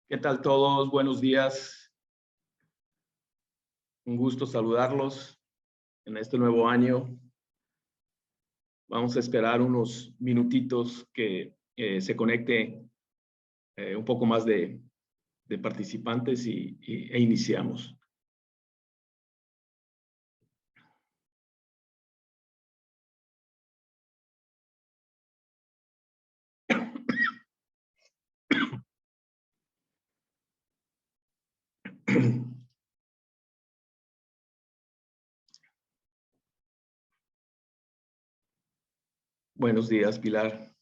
¿Qué tal todos? Buenos días. Un gusto saludarlos en este nuevo año. Vamos a esperar unos minutitos que se conecte un poco más de participantes e iniciamos. Buenos días, Pilar.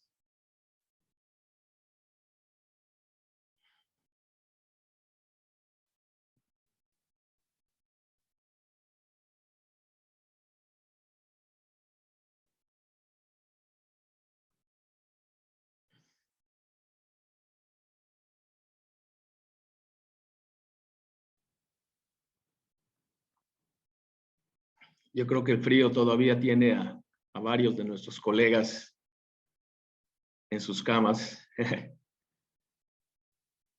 Yo creo que el frío todavía tiene a varios de nuestros colegas en sus camas.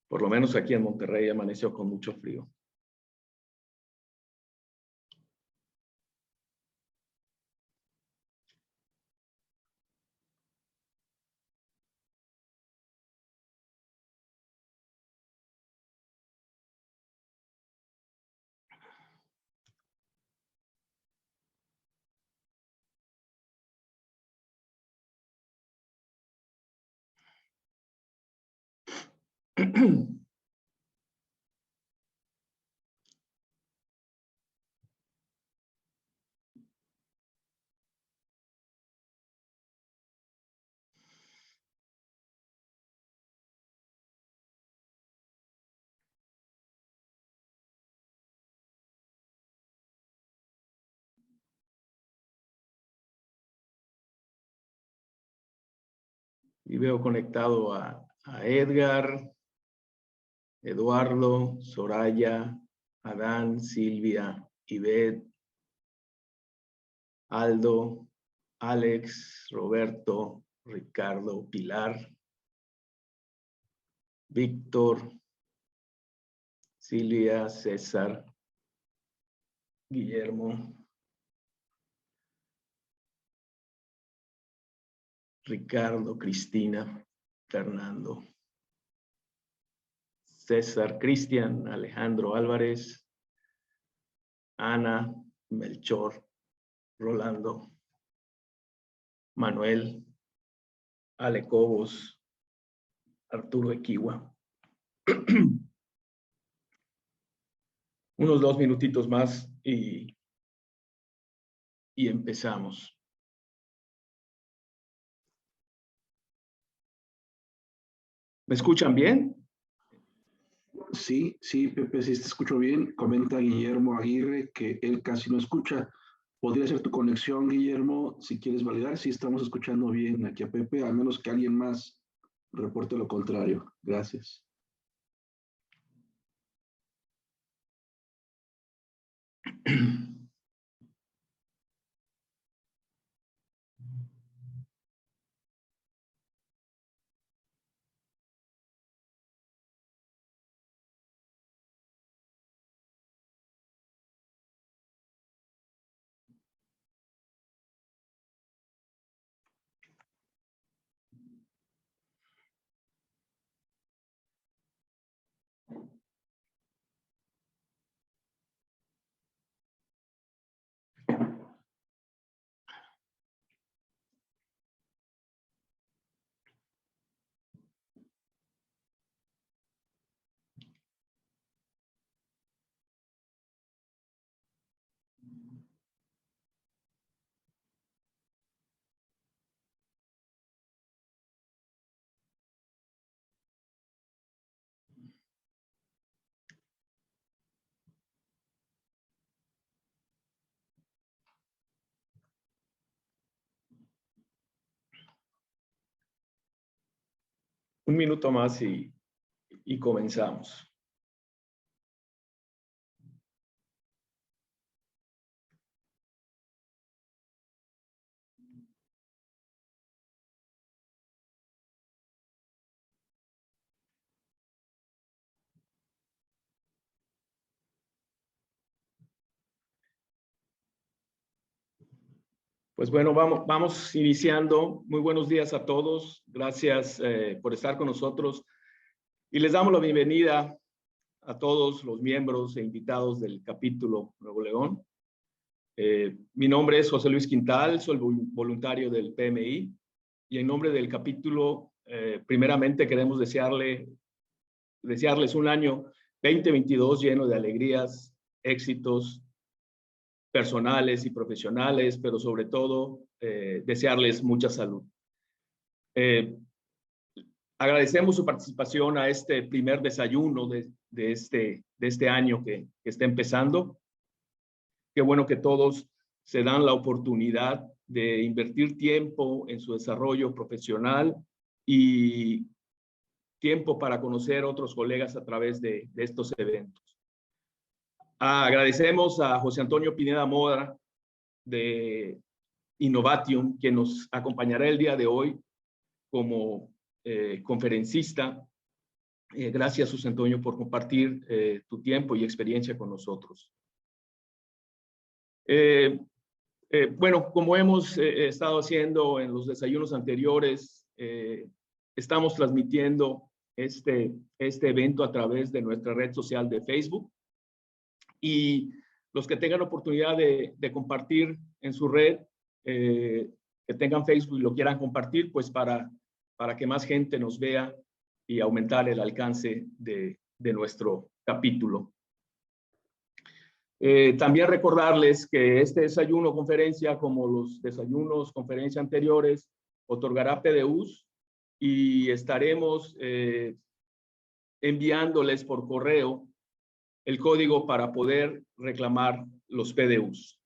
Por lo menos aquí en Monterrey amaneció con mucho frío. Y veo conectado a Edgar, Eduardo, Soraya, Adán, Silvia, Ivette, Aldo, Alex, Roberto, Ricardo, Pilar, Víctor, Silvia, César, Guillermo, Ricardo, Cristina, Fernando, César, Cristian, Alejandro Álvarez, Ana, Melchor, Rolando, Manuel, Ale Cobos, Arturo Equiwa. Unos 2 minutitos más y empezamos. ¿Me escuchan bien? Sí, Pepe, sí te escucho bien. Comenta Guillermo Aguirre que él casi no escucha. Podría ser tu conexión, Guillermo, si quieres validar. Sí, estamos escuchando bien aquí a Pepe, a menos que alguien más reporte lo contrario. Gracias. Un minuto más y comenzamos. Pues bueno, vamos iniciando. Muy buenos días a todos. Gracias por estar con nosotros. Y les damos la bienvenida a todos los miembros e invitados del capítulo Nuevo León. Mi nombre es José Luis Quintal, soy voluntario del PMI. Y en nombre del capítulo, primeramente queremos desearles un año 2022 lleno de alegrías, éxitos personales y profesionales, pero sobre todo desearles mucha salud. Agradecemos su participación a este primer desayuno de este año que está empezando. Qué bueno que todos se dan la oportunidad de invertir tiempo en su desarrollo profesional y tiempo para conocer otros colegas a través de estos eventos. Agradecemos a José Antonio Pineda Mora de Innovatium, que nos acompañará el día de hoy como conferencista. Gracias, José Antonio, por compartir tu tiempo y experiencia con nosotros. Bueno, como hemos estado haciendo en los desayunos anteriores, estamos transmitiendo este evento a través de nuestra red social de Facebook. Y los que tengan oportunidad de compartir en su red, que tengan Facebook y lo quieran compartir, pues para que más gente nos vea y aumentar el alcance de nuestro capítulo. También recordarles que este desayuno conferencia, como los desayunos conferencia anteriores, otorgará PDUs y estaremos enviándoles por correo el código para poder reclamar los PDUs.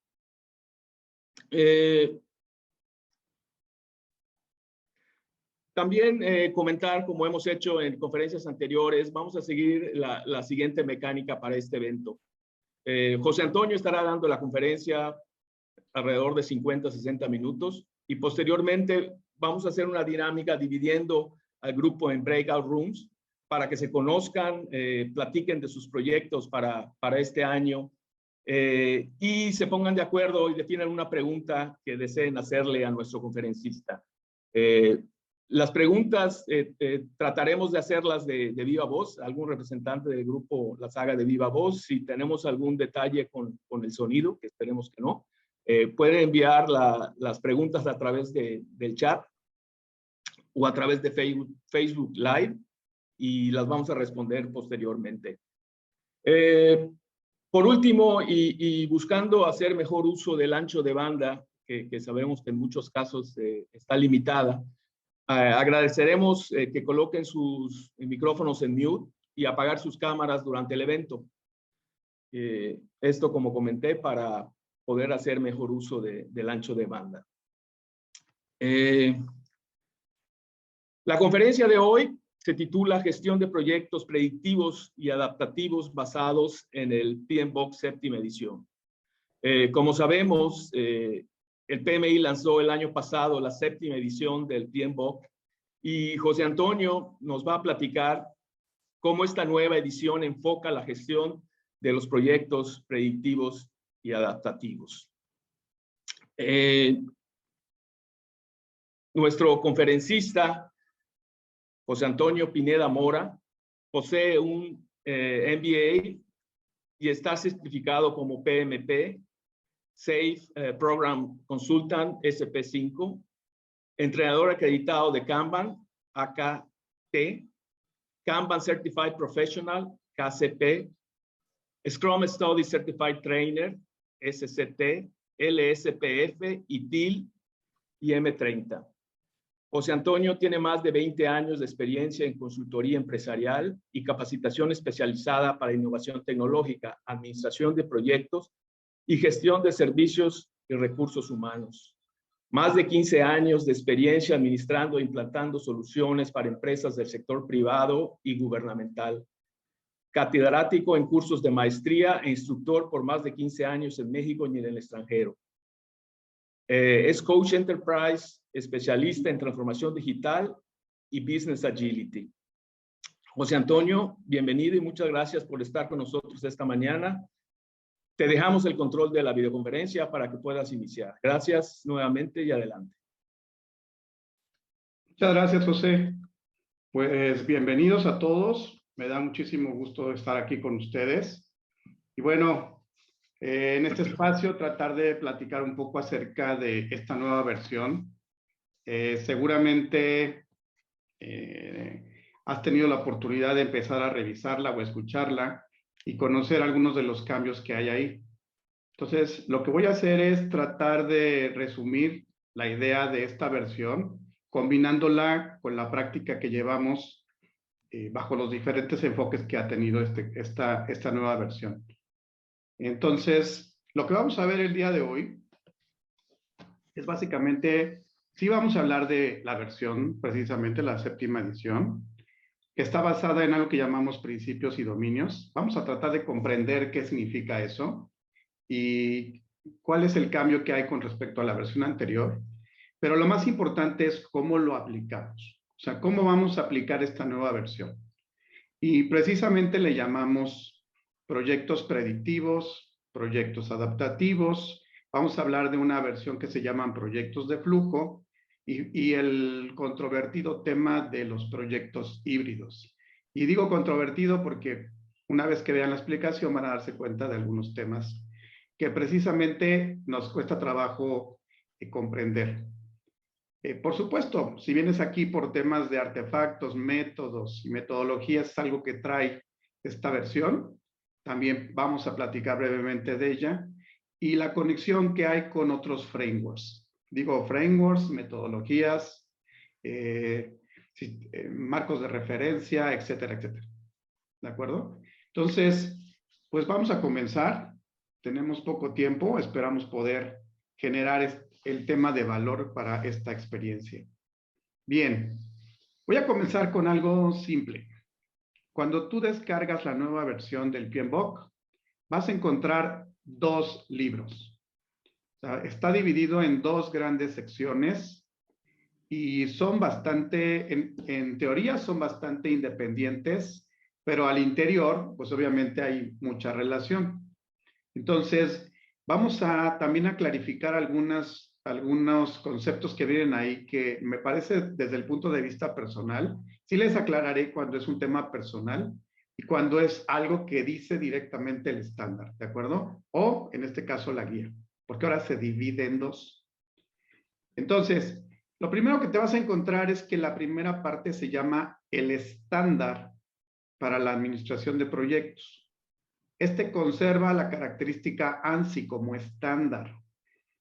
También comentar, como hemos hecho en conferencias anteriores, vamos a seguir la siguiente mecánica para este evento. José Antonio estará dando la conferencia alrededor de 50 a 60 minutos y posteriormente vamos a hacer una dinámica dividiendo al grupo en breakout rooms para que se conozcan, platiquen de sus proyectos para este año y se pongan de acuerdo y definan una pregunta que deseen hacerle a nuestro conferencista. Las preguntas trataremos de hacerlas de viva voz. Algún representante del grupo las haga de viva voz. Si tenemos algún detalle con el sonido, que esperemos que no, pueden enviar las preguntas a través del chat o a través de Facebook Live y las vamos a responder posteriormente. Por último, y buscando hacer mejor uso del ancho de banda, que sabemos que en muchos casos está limitada, agradeceremos que coloquen sus micrófonos en mute y apagar sus cámaras durante el evento. Esto, como comenté, para poder hacer mejor uso del ancho de banda. La conferencia de hoy se titula Gestión de proyectos predictivos y adaptativos basados en el PMBOK séptima edición. Como sabemos, el PMI lanzó el año pasado la séptima edición del PMBOK y José Antonio nos va a platicar cómo esta nueva edición enfoca la gestión de los proyectos predictivos y adaptativos. Nuestro conferencista, José Antonio Pineda Mora, posee un MBA y está certificado como PMP, SAFe Program Consultant SP5, entrenador acreditado de Kanban, AKT, Kanban Certified Professional, KCP, Scrum Study Certified Trainer, SCT, LSPF, ITIL y M30. José Antonio tiene más de 20 años de experiencia en consultoría empresarial y capacitación especializada para innovación tecnológica, administración de proyectos y gestión de servicios y recursos humanos. Más de 15 años de experiencia administrando e implantando soluciones para empresas del sector privado y gubernamental. Catedrático en cursos de maestría e instructor por más de 15 años en México y en el extranjero. Es coach enterprise, especialista en transformación digital y business agility. José Antonio, bienvenido y muchas gracias por estar con nosotros esta mañana. Te dejamos el control de la videoconferencia para que puedas iniciar. Gracias nuevamente y adelante. Muchas gracias, José. Pues bienvenidos a todos. Me da muchísimo gusto estar aquí con ustedes. Y bueno, en este espacio tratar de platicar un poco acerca de esta nueva versión. Seguramente has tenido la oportunidad de empezar a revisarla o escucharla y conocer algunos de los cambios que hay ahí. Entonces, lo que voy a hacer es tratar de resumir la idea de esta versión, combinándola con la práctica que llevamos bajo los diferentes enfoques que ha tenido esta nueva versión. Entonces, lo que vamos a ver el día de hoy es básicamente, sí vamos a hablar de la versión, precisamente la 7ª edición, que está basada en algo que llamamos principios y dominios. Vamos a tratar de comprender qué significa eso y cuál es el cambio que hay con respecto a la versión anterior. Pero lo más importante es cómo lo aplicamos. O sea, cómo vamos a aplicar esta nueva versión. Y precisamente le llamamos proyectos predictivos, proyectos adaptativos. Vamos a hablar de una versión que se llaman proyectos de flujo y el controvertido tema de los proyectos híbridos. Y digo controvertido porque una vez que vean la explicación van a darse cuenta de algunos temas que precisamente nos cuesta trabajo comprender. Por supuesto, si vienes aquí por temas de artefactos, métodos y metodologías, es algo que trae esta versión. También vamos a platicar brevemente de ella y la conexión que hay con otros frameworks. Digo frameworks, metodologías, marcos de referencia, etcétera, etcétera. ¿De acuerdo? Entonces, pues vamos a comenzar. Tenemos poco tiempo, esperamos poder generar el tema de valor para esta experiencia. Bien, voy a comenzar con algo simple. Cuando tú descargas la nueva versión del PMBOK, vas a encontrar 2 libros. O sea, está dividido en 2 grandes secciones y son bastante, en teoría son bastante independientes, pero al interior, pues obviamente hay mucha relación. Entonces, vamos también a clarificar algunos conceptos que vienen ahí que me parece desde el punto de vista personal. Sí les aclararé cuando es un tema personal y cuando es algo que dice directamente el estándar, ¿de acuerdo? O, en este caso, la guía, porque ahora se divide en 2. Entonces, lo primero que te vas a encontrar es que la primera parte se llama el estándar para la administración de proyectos. Este conserva la característica ANSI como estándar.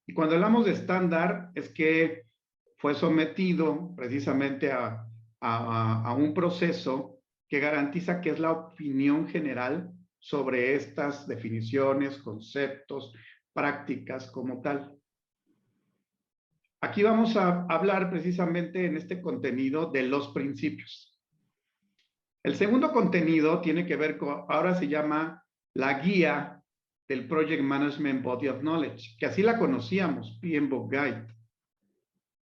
Y cuando hablamos de estándar, es que fue sometido precisamente a un proceso que garantiza que es la opinión general sobre estas definiciones, conceptos, prácticas como tal. Aquí vamos a hablar precisamente en este contenido de los principios. El segundo contenido tiene que ver con, ahora se llama la guía del Project Management Body of Knowledge, que así la conocíamos, PMBOK Guide,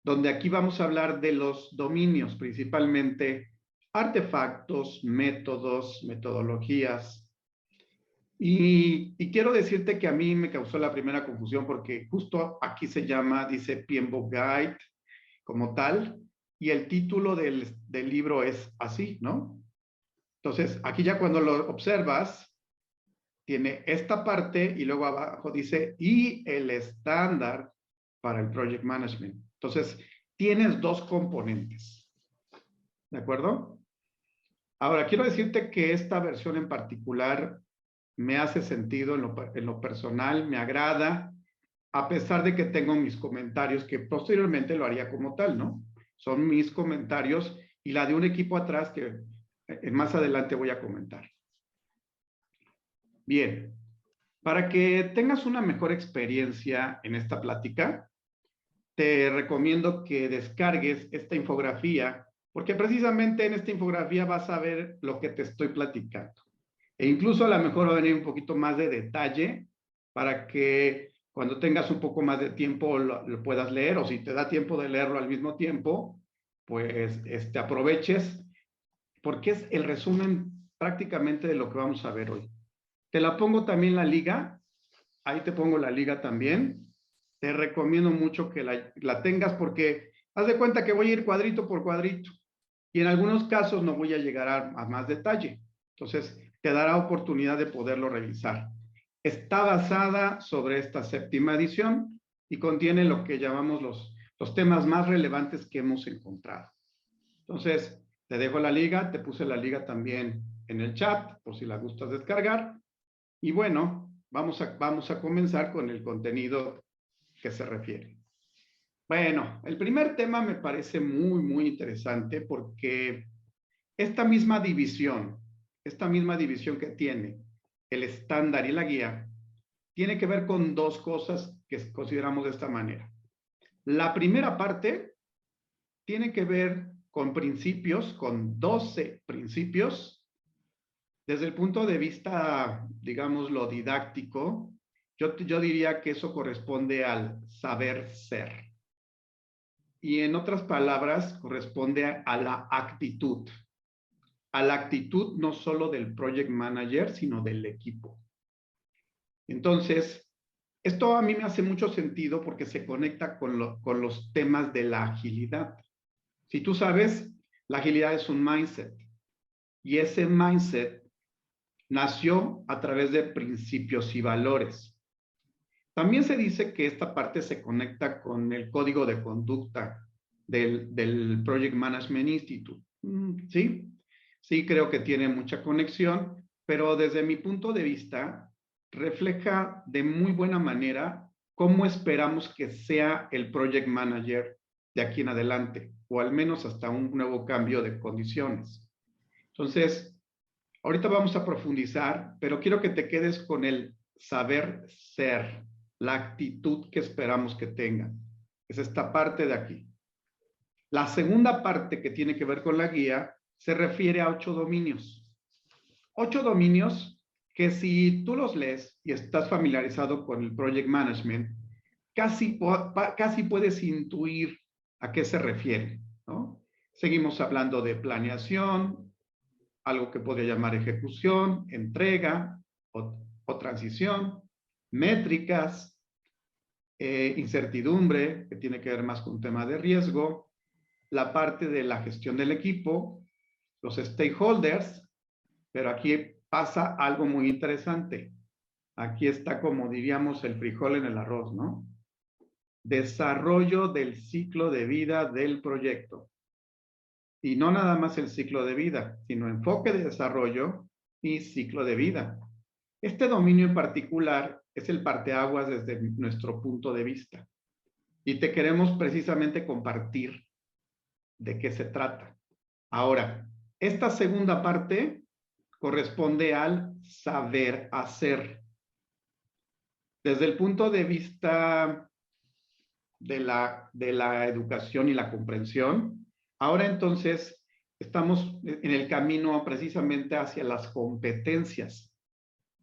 donde aquí vamos a hablar de los dominios, principalmente artefactos, métodos, metodologías. Y quiero decirte que a mí me causó la primera confusión porque justo aquí se llama, dice PMBOK Guide como tal, y el título del libro es así, ¿no? Entonces, aquí ya cuando lo observas, tiene esta parte y luego abajo dice, y el estándar para el Project Management. Entonces, tienes 2 componentes. ¿De acuerdo? Ahora, quiero decirte que esta versión en particular me hace sentido en lo personal, me agrada, a pesar de que tengo mis comentarios, que posteriormente lo haría como tal, ¿no? Son mis comentarios y la de un equipo atrás que más adelante voy a comentar. Bien, para que tengas una mejor experiencia en esta plática, te recomiendo que descargues esta infografía, porque precisamente en esta infografía vas a ver lo que te estoy platicando. E incluso a lo mejor va a venir un poquito más de detalle para que cuando tengas un poco más de tiempo lo puedas leer, o si te da tiempo de leerlo al mismo tiempo, pues aproveches, porque es el resumen prácticamente de lo que vamos a ver hoy. Te la pongo también la liga Ahí te pongo la liga también. Te recomiendo mucho que la tengas porque haz de cuenta que voy a ir cuadrito por cuadrito y en algunos casos no voy a llegar a más detalle. Entonces, te dará oportunidad de poderlo revisar. Está basada sobre esta 7ª edición y contiene lo que llamamos los temas más relevantes que hemos encontrado. Entonces, te dejo la liga, te puse la liga también en el chat por si la gustas descargar. Y bueno, vamos a comenzar con el contenido que se refiere. Bueno, el primer tema me parece muy, muy interesante porque esta misma división que tiene el estándar y la guía, tiene que ver con dos cosas que consideramos de esta manera. La primera parte tiene que ver con principios, con 12 principios, desde el punto de vista, digamos, lo didáctico, yo diría que eso corresponde al saber ser. Y en otras palabras, corresponde a la actitud. A la actitud no solo del project manager, sino del equipo. Entonces, esto a mí me hace mucho sentido porque se conecta con los temas de la agilidad. Si tú sabes, la agilidad es un mindset. Y ese mindset nació a través de principios y valores. También se dice que esta parte se conecta con el código de conducta del Project Management Institute. ¿Sí? Sí, creo que tiene mucha conexión, pero desde mi punto de vista, refleja de muy buena manera cómo esperamos que sea el Project Manager de aquí en adelante, o al menos hasta un nuevo cambio de condiciones. Entonces, ahorita vamos a profundizar, pero quiero que te quedes con el saber ser, la actitud que esperamos que tengan. Es esta parte de aquí. La segunda parte que tiene que ver con la guía se refiere a 8 dominios. 8 dominios que si tú los lees y estás familiarizado con el Project Management, casi puedes intuir a qué se refiere, ¿no? Seguimos hablando de planeación, algo que podría llamar ejecución, entrega o transición, métricas, incertidumbre, que tiene que ver más con un tema de riesgo, la parte de la gestión del equipo, los stakeholders, pero aquí pasa algo muy interesante. Aquí está, como diríamos, el frijol en el arroz, ¿no? Desarrollo del ciclo de vida del proyecto. Y no nada más el ciclo de vida, sino enfoque de desarrollo y ciclo de vida. Este dominio en particular es el parteaguas desde nuestro punto de vista. Y te queremos precisamente compartir de qué se trata. Ahora, esta segunda parte corresponde al saber hacer. Desde el punto de vista de la educación y la comprensión, ahora entonces estamos en el camino precisamente hacia las competencias.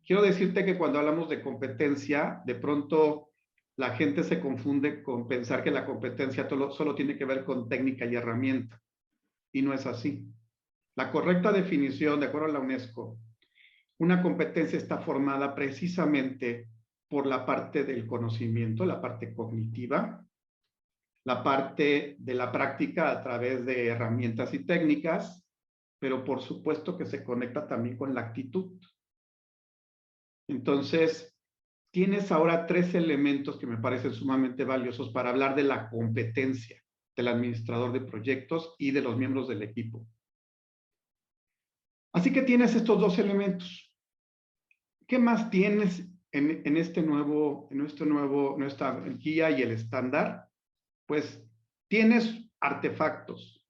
Quiero decirte que cuando hablamos de competencia, de pronto la gente se confunde con pensar que la competencia solo tiene que ver con técnica y herramienta. Y no es así. La correcta definición, de acuerdo a la UNESCO, una competencia está formada precisamente por la parte del conocimiento, la parte cognitiva, la parte de la práctica a través de herramientas y técnicas, pero por supuesto que se conecta también con la actitud. Entonces, tienes ahora 3 elementos que me parecen sumamente valiosos para hablar de la competencia del administrador de proyectos y de los miembros del equipo. Así que tienes estos 2 elementos. ¿Qué más tienes en nuestra guía y el estándar? Pues tienes artefactos.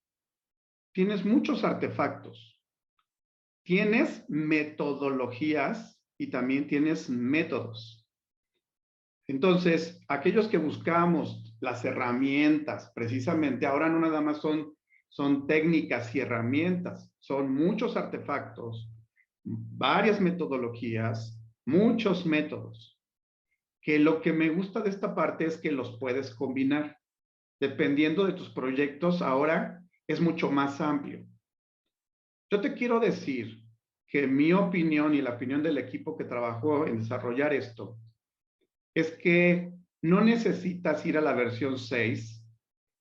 Tienes muchos artefactos. Tienes metodologías y también tienes métodos. Entonces, aquellos que buscamos las herramientas, precisamente, ahora no nada más son técnicas y herramientas, son muchos artefactos, varias metodologías, muchos métodos, que lo que me gusta de esta parte es que los puedes combinar. Dependiendo de tus proyectos, ahora es mucho más amplio. Yo te quiero decir que mi opinión y la opinión del equipo que trabajó en desarrollar esto es que no necesitas ir a la versión 6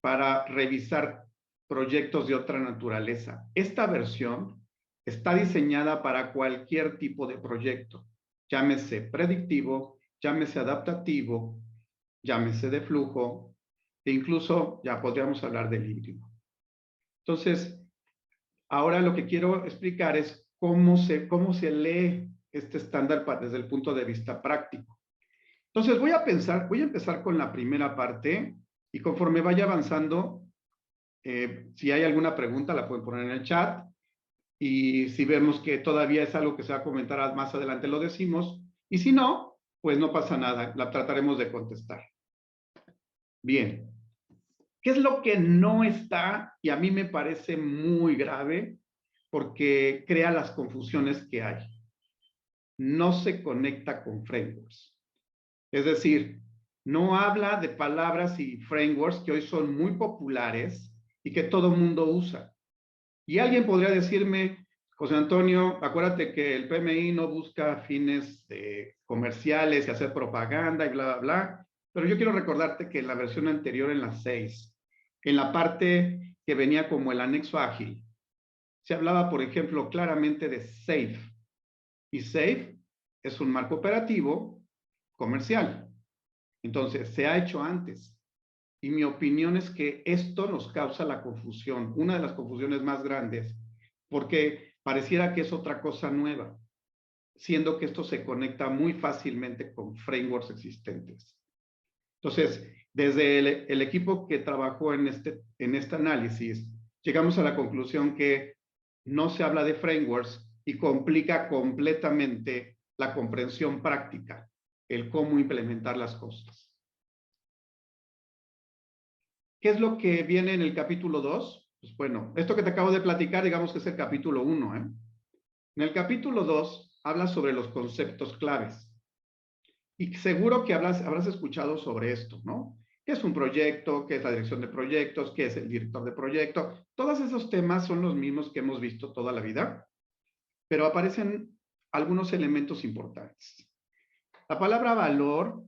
para revisar proyectos de otra naturaleza. Esta versión está diseñada para cualquier tipo de proyecto, llámese predictivo, llámese adaptativo, llámese de flujo, e incluso ya podríamos hablar del híbrido. Entonces, ahora lo que quiero explicar es cómo se lee este estándar desde el punto de vista práctico. Entonces, voy a empezar con la primera parte y conforme vaya avanzando, si hay alguna pregunta la pueden poner en el chat y si vemos que todavía es algo que se va a comentar más adelante lo decimos y si no, pues no pasa nada, la trataremos de contestar. Bien, ¿qué es lo que no está? Y a mí me parece muy grave porque crea las confusiones que hay. No se conecta con frameworks. Es decir, no habla de palabras y frameworks que hoy son muy populares y que todo el mundo usa. Y alguien podría decirme, José Antonio, acuérdate que el PMI no busca fines comerciales y hacer propaganda y bla, bla, bla. Pero yo quiero recordarte que en la versión anterior, en la 6, en la parte que venía como el anexo ágil, se hablaba, por ejemplo, claramente de SAFe. Y SAFe es un marco operativo comercial. Entonces, se ha hecho antes. Y mi opinión es que esto nos causa la confusión, una de las confusiones más grandes, porque pareciera que es otra cosa nueva, siendo que esto se conecta muy fácilmente con frameworks existentes. Entonces, desde el equipo que trabajó en este análisis, llegamos a la conclusión que no se habla de frameworks y complica completamente la comprensión práctica, el cómo implementar las cosas. ¿Qué es lo que viene en el capítulo 2? Pues bueno, esto que te acabo de platicar, digamos que es el capítulo 1. En el capítulo 2 habla sobre los conceptos claves. Y seguro que habrás escuchado sobre esto, ¿no? ¿Qué es un proyecto? ¿Qué es la dirección de proyectos? ¿Qué es el director de proyecto? Todos esos temas son los mismos que hemos visto toda la vida, pero aparecen algunos elementos importantes. La palabra valor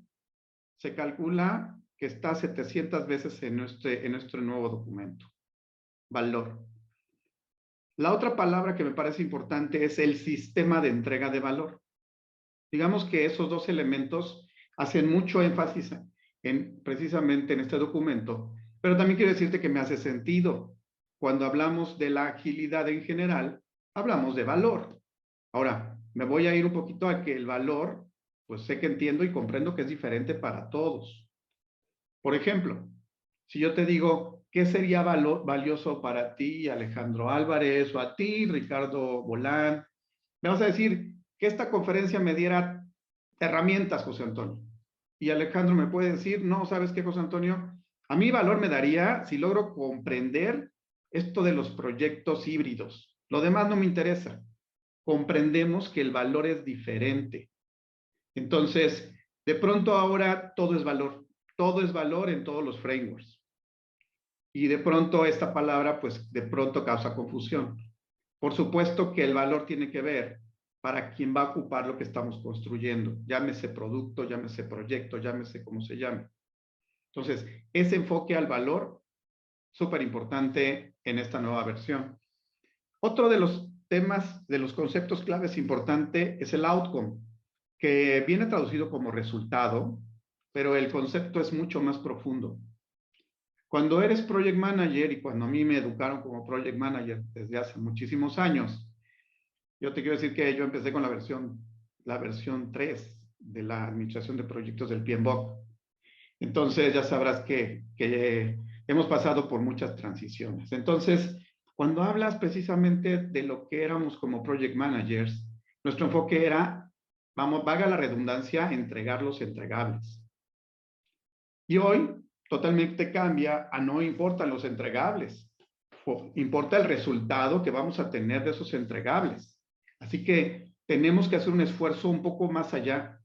se calcula que está 700 veces en nuestro nuevo documento. Valor. La otra palabra que me parece importante es el sistema de entrega de valor. Digamos que esos dos elementos hacen mucho énfasis precisamente en este documento, pero también quiero decirte que me hace sentido. Cuando hablamos de la agilidad en general, hablamos de valor. Ahora, me voy a ir un poquito a que el valor, pues sé que entiendo y comprendo que es diferente para todos. Por ejemplo, si yo te digo, ¿qué sería valioso para ti, Alejandro Álvarez, o a ti, Ricardo Bolán? Me vas a decir que esta conferencia me diera herramientas, José Antonio. Y Alejandro me puede decir, no, ¿sabes qué, José Antonio? A mí valor me daría si logro comprender esto de los proyectos híbridos. Lo demás no me interesa. Comprendemos que el valor es diferente. Entonces, de pronto ahora todo es valor. Todo es valor en todos los frameworks. Y de pronto esta palabra, pues de pronto causa confusión. Por supuesto que el valor tiene que ver para quien va a ocupar lo que estamos construyendo. Llámese producto, llámese proyecto, llámese como se llame. Entonces, ese enfoque al valor, súper importante en esta nueva versión. Otro de los temas, de los conceptos claves importante es el outcome, que viene traducido como resultado, pero el concepto es mucho más profundo. Cuando eres project manager y cuando a mí me educaron como project manager desde hace muchísimos años, yo te quiero decir que yo empecé con la versión 3 de la administración de proyectos del PMBOK. Entonces ya sabrás que hemos pasado por muchas transiciones. Entonces, cuando hablas precisamente de lo que éramos como project managers, nuestro enfoque era, valga la redundancia, entregar los entregables. Y hoy totalmente cambia a no importan los entregables, importa el resultado que vamos a tener de esos entregables. Así que tenemos que hacer un esfuerzo un poco más allá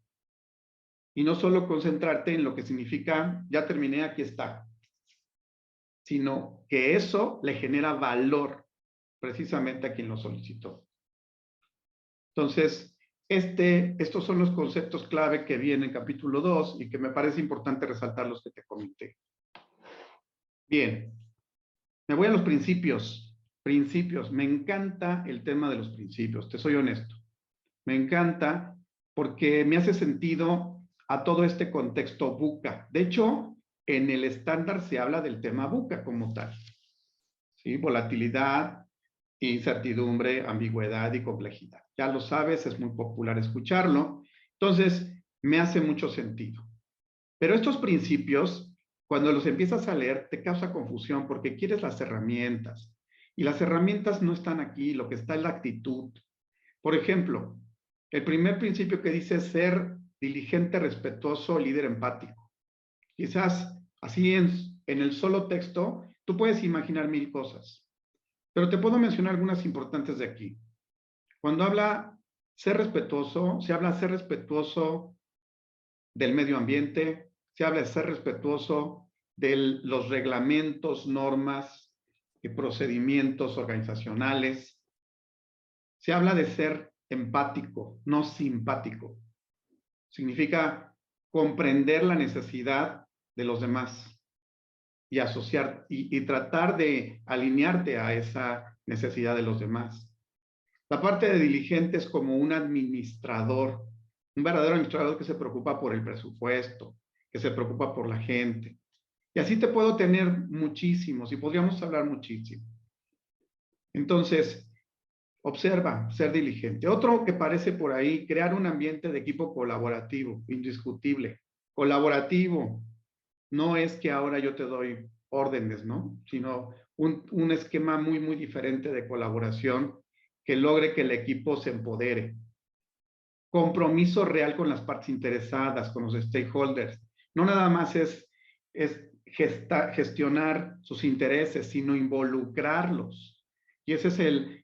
y no solo concentrarte en lo que significa, ya terminé, aquí está, sino que eso le genera valor precisamente a quien lo solicitó. Entonces, Estos son los conceptos clave que vienen en capítulo 2 y que me parece importante resaltar los que te comenté. Bien, me voy a los principios. Principios. Me encanta el tema de los principios, te soy honesto. Me encanta porque me hace sentido a todo este contexto VUCA. De hecho, en el estándar se habla del tema VUCA como tal. ¿Sí? Volatilidad, incertidumbre, ambigüedad y complejidad. Ya lo sabes, es muy popular escucharlo. Entonces, me hace mucho sentido. Pero estos principios, cuando los empiezas a leer, te causa confusión porque quieres las herramientas. Y las herramientas no están aquí, lo que está es la actitud. Por ejemplo, el primer principio que dice es ser diligente, respetuoso, líder empático. Quizás así en el solo texto, tú puedes imaginar 1000 cosas. Pero te puedo mencionar algunas importantes de aquí. Cuando habla ser respetuoso, se habla de ser respetuoso del medio ambiente, se habla de ser respetuoso de los reglamentos, normas y procedimientos organizacionales. Se habla de ser empático, no simpático. Significa comprender la necesidad de los demás y asociar y tratar de alinearte a esa necesidad de los demás. La parte de diligente es como un administrador, un verdadero administrador que se preocupa por el presupuesto, que se preocupa por la gente. Y así te puedo tener muchísimos y podríamos hablar muchísimo. Entonces, observa, ser diligente. Otro que parece por ahí, crear un ambiente de equipo colaborativo, indiscutible. Colaborativo no es que ahora yo te doy órdenes, ¿no? Sino un esquema muy, muy diferente de colaboración que logre que el equipo se empodere. Compromiso real con las partes interesadas, con los stakeholders. No nada más es gestionar sus intereses, sino involucrarlos. Y ese es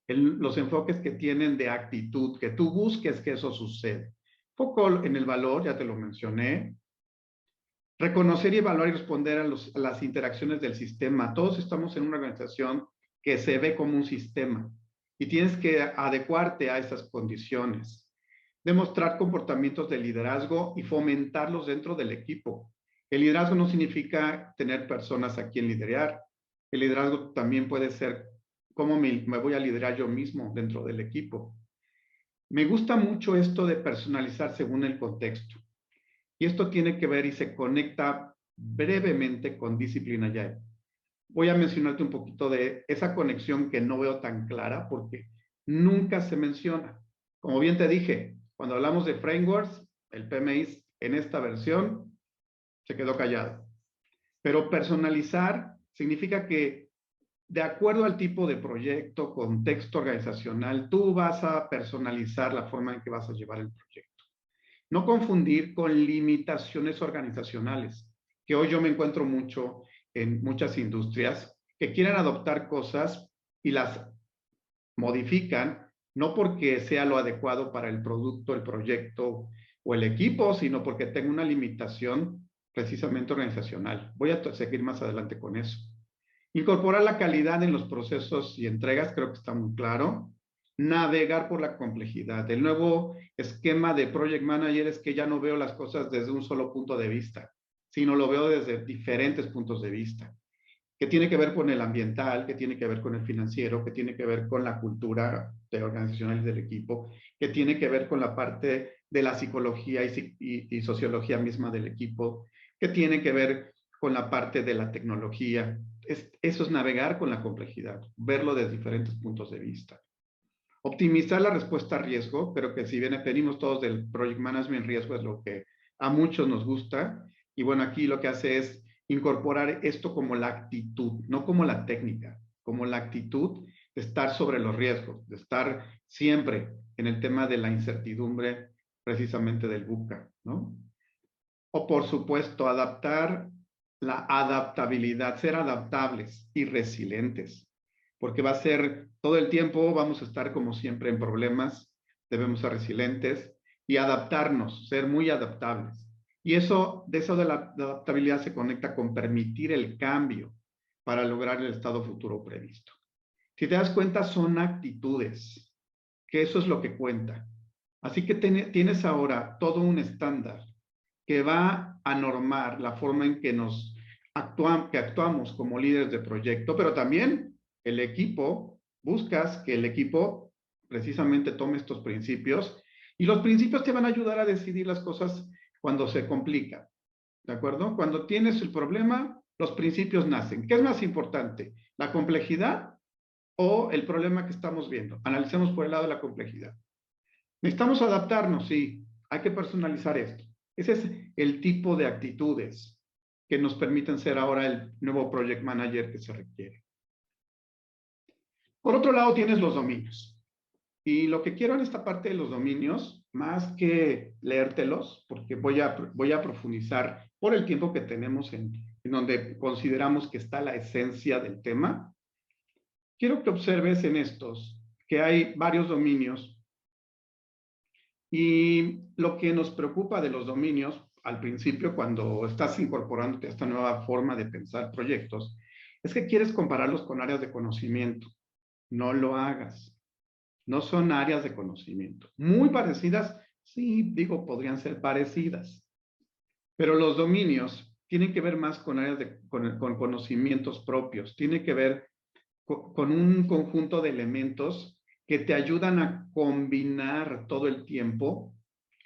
los enfoques que tienen de actitud, que tú busques que eso suceda. Foco en el valor, ya te lo mencioné. Reconocer y evaluar y responder a las interacciones del sistema. Todos estamos en una organización que se ve como un sistema y tienes que adecuarte a esas condiciones. Demostrar comportamientos de liderazgo y fomentarlos dentro del equipo. El liderazgo no significa tener personas a quien liderar. El liderazgo también puede ser cómo me voy a liderar yo mismo dentro del equipo. Me gusta mucho esto de personalizar según el contexto. Y esto tiene que ver y se conecta brevemente con disciplina ya. Voy a mencionarte un poquito de esa conexión que no veo tan clara porque nunca se menciona. Como bien te dije, cuando hablamos de frameworks, el PMI en esta versión se quedó callado. Pero personalizar significa que de acuerdo al tipo de proyecto, contexto organizacional, tú vas a personalizar la forma en que vas a llevar el proyecto. No confundir con limitaciones organizacionales, que hoy yo me encuentro mucho en muchas industrias que quieren adoptar cosas y las modifican, no porque sea lo adecuado para el producto, el proyecto o el equipo, sino porque tengo una limitación precisamente organizacional. Voy a seguir más adelante con eso. Incorporar la calidad en los procesos y entregas, creo que está muy claro. Navegar por la complejidad. El nuevo esquema de Project Manager es que ya no veo las cosas desde un solo punto de vista, sino lo veo desde diferentes puntos de vista, que tiene que ver con el ambiental, que tiene que ver con el financiero, que tiene que ver con la cultura organizacional del equipo, que tiene que ver con la parte de la psicología y sociología misma del equipo, que tiene que ver con la parte de la tecnología. Eso es navegar con la complejidad, verlo desde diferentes puntos de vista. Optimizar la respuesta a riesgo, pero que si bien venimos todos del Project Management, riesgo es lo que a muchos nos gusta. Y bueno, aquí lo que hace es incorporar esto como la actitud, no como la técnica, como la actitud de estar sobre los riesgos, de estar siempre en el tema de la incertidumbre precisamente del VUCA, ¿no? O por supuesto, adaptar la adaptabilidad, ser adaptables y resilientes, porque va a ser todo el tiempo, vamos a estar como siempre en problemas, debemos ser resilientes y adaptarnos, ser muy adaptables. Y eso de la adaptabilidad se conecta con permitir el cambio para lograr el estado futuro previsto. Si te das cuenta, son actitudes, que eso es lo que cuenta. Así que tienes ahora todo un estándar que va a normar la forma en que actuamos como líderes de proyecto, pero también el equipo, buscas que el equipo precisamente tome estos principios y los principios te van a ayudar a decidir las cosas cuando se complican, ¿de acuerdo? Cuando tienes el problema, los principios nacen. ¿Qué es más importante? ¿La complejidad o el problema que estamos viendo? Analicemos por el lado de la complejidad. Necesitamos adaptarnos, sí, hay que personalizar esto. Ese es el tipo de actitudes que nos permiten ser ahora el nuevo project manager que se requiere. Por otro lado, tienes los dominios. Y lo que quiero en esta parte de los dominios, más que leértelos, porque voy a profundizar por el tiempo que tenemos en donde consideramos que está la esencia del tema, quiero que observes en estos que hay varios dominios. Y lo que nos preocupa de los dominios, al principio, cuando estás incorporándote a esta nueva forma de pensar proyectos, es que quieres compararlos con áreas de conocimiento. No lo hagas. No son áreas de conocimiento. Muy parecidas, sí, digo, podrían ser parecidas. Pero los dominios tienen que ver más con áreas con conocimientos propios. Tiene que ver con un conjunto de elementos que te ayudan a combinar todo el tiempo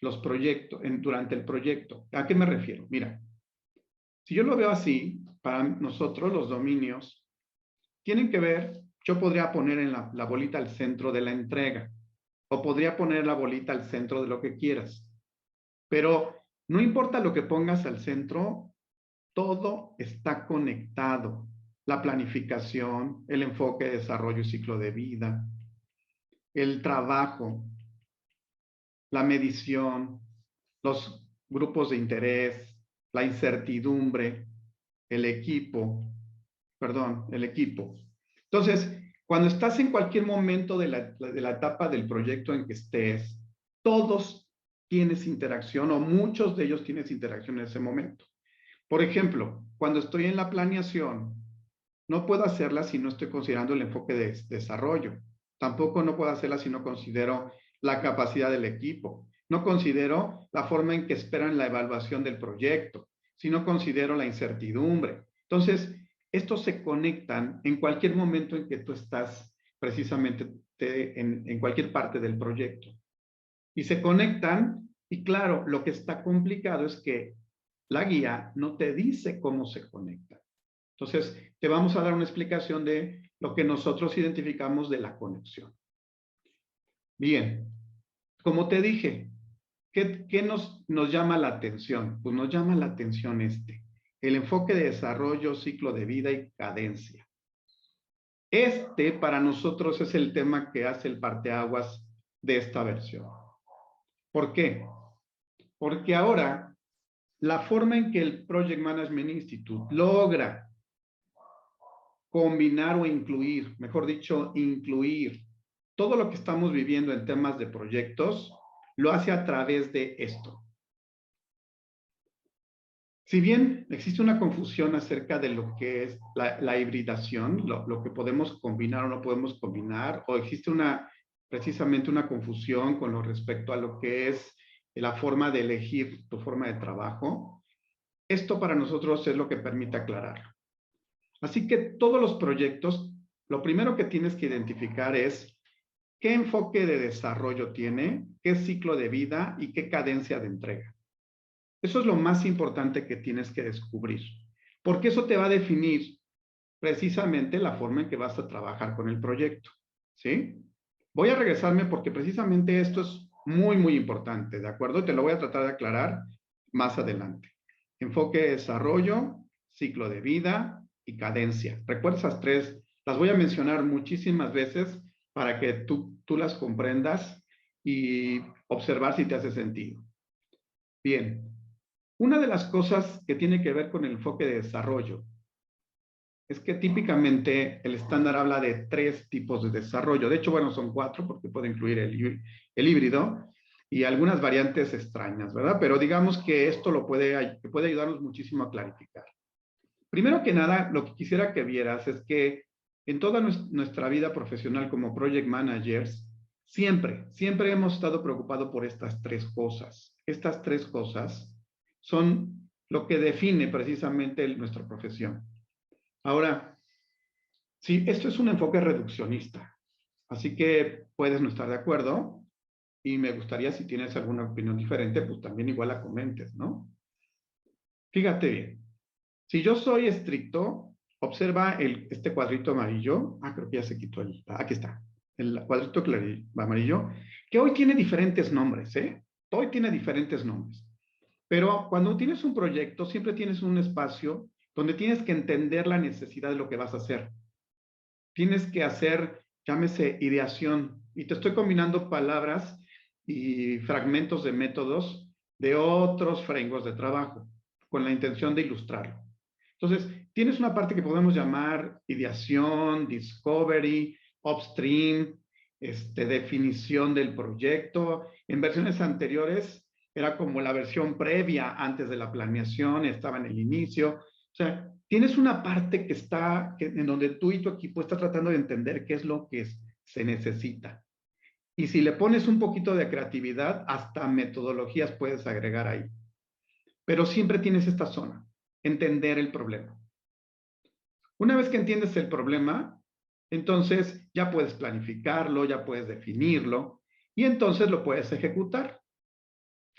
los proyectos, durante el proyecto. ¿A qué me refiero? Mira, si yo lo veo así, para nosotros los dominios tienen que ver, yo podría poner en la bolita al centro de la entrega, o podría poner la bolita al centro de lo que quieras. Pero no importa lo que pongas al centro, todo está conectado. La planificación, el enfoque de desarrollo y ciclo de vida, el trabajo, la medición, los grupos de interés, la incertidumbre, el equipo. Entonces, cuando estás en cualquier momento de la etapa del proyecto en que estés, todos tienes interacción o muchos de ellos tienes interacción en ese momento. Por ejemplo, cuando estoy en la planeación, no puedo hacerla si no estoy considerando el enfoque de desarrollo. Tampoco no puedo hacerla si no considero la capacidad del equipo. No considero la forma en que esperan la evaluación del proyecto. Si no considero la incertidumbre. Entonces, estos se conectan en cualquier momento en que tú estás precisamente en cualquier parte del proyecto. Y se conectan, y claro, lo que está complicado es que la guía no te dice cómo se conectan. Entonces, te vamos a dar una explicación de lo que nosotros identificamos de la conexión. Bien, como te dije, ¿qué nos llama la atención? Pues nos llama la atención el enfoque de desarrollo, ciclo de vida y cadencia. Para nosotros es el tema que hace el parteaguas de esta versión. ¿Por qué? Porque ahora la forma en que el Project Management Institute logra combinar o incluir, mejor dicho, incluir todo lo que estamos viviendo en temas de proyectos, lo hace a través de esto. Si bien existe una confusión acerca de lo que es la hibridación, lo que podemos combinar o no podemos combinar, o existe precisamente una confusión con lo respecto a lo que es la forma de elegir tu forma de trabajo, esto para nosotros es lo que permite aclararlo. Así que todos los proyectos, lo primero que tienes que identificar es qué enfoque de desarrollo tiene, qué ciclo de vida y qué cadencia de entrega. Eso es lo más importante que tienes que descubrir, porque eso te va a definir precisamente la forma en que vas a trabajar con el proyecto, ¿sí? Voy a regresarme porque precisamente esto es muy, muy importante, ¿de acuerdo? Y te lo voy a tratar de aclarar más adelante. Enfoque de desarrollo, ciclo de vida y cadencia. Recuerda esas tres, las voy a mencionar muchísimas veces para que tú las comprendas y observar si te hace sentido. Bien, una de las cosas que tiene que ver con el enfoque de desarrollo es que típicamente el estándar habla de 3 tipos de desarrollo. De hecho, bueno, son 4 porque puede incluir el híbrido y algunas variantes extrañas, ¿verdad? Pero digamos que esto puede ayudarnos muchísimo a clarificar. Primero que nada, lo que quisiera que vieras es que en toda nuestra vida profesional como project managers, siempre hemos estado preocupados por estas tres cosas. Estas tres cosas son lo que define precisamente nuestra profesión. Ahora, sí, esto es un enfoque reduccionista, así que puedes no estar de acuerdo y me gustaría, si tienes alguna opinión diferente, pues también igual la comentes, ¿no? Fíjate bien, si yo soy estricto, observa este cuadrito amarillo. Creo que ya se quitó aquí está, el cuadrito amarillo, que hoy tiene diferentes nombres, ¿eh? Hoy tiene diferentes nombres. Pero cuando tienes un proyecto, siempre tienes un espacio donde tienes que entender la necesidad de lo que vas a hacer. Tienes que hacer, llámese ideación, y te estoy combinando palabras y fragmentos de métodos de otros frameworks de trabajo, con la intención de ilustrarlo. Entonces, tienes una parte que podemos llamar ideación, discovery, upstream, definición del proyecto. En versiones anteriores era como la versión previa antes de la planeación, estaba en el inicio. O sea, tienes una parte que está, en donde tú y tu equipo están tratando de entender qué es lo que se necesita. Y si le pones un poquito de creatividad, hasta metodologías puedes agregar ahí. Pero siempre tienes esta zona, entender el problema. Una vez que entiendes el problema, entonces ya puedes planificarlo, ya puedes definirlo, y entonces lo puedes ejecutar.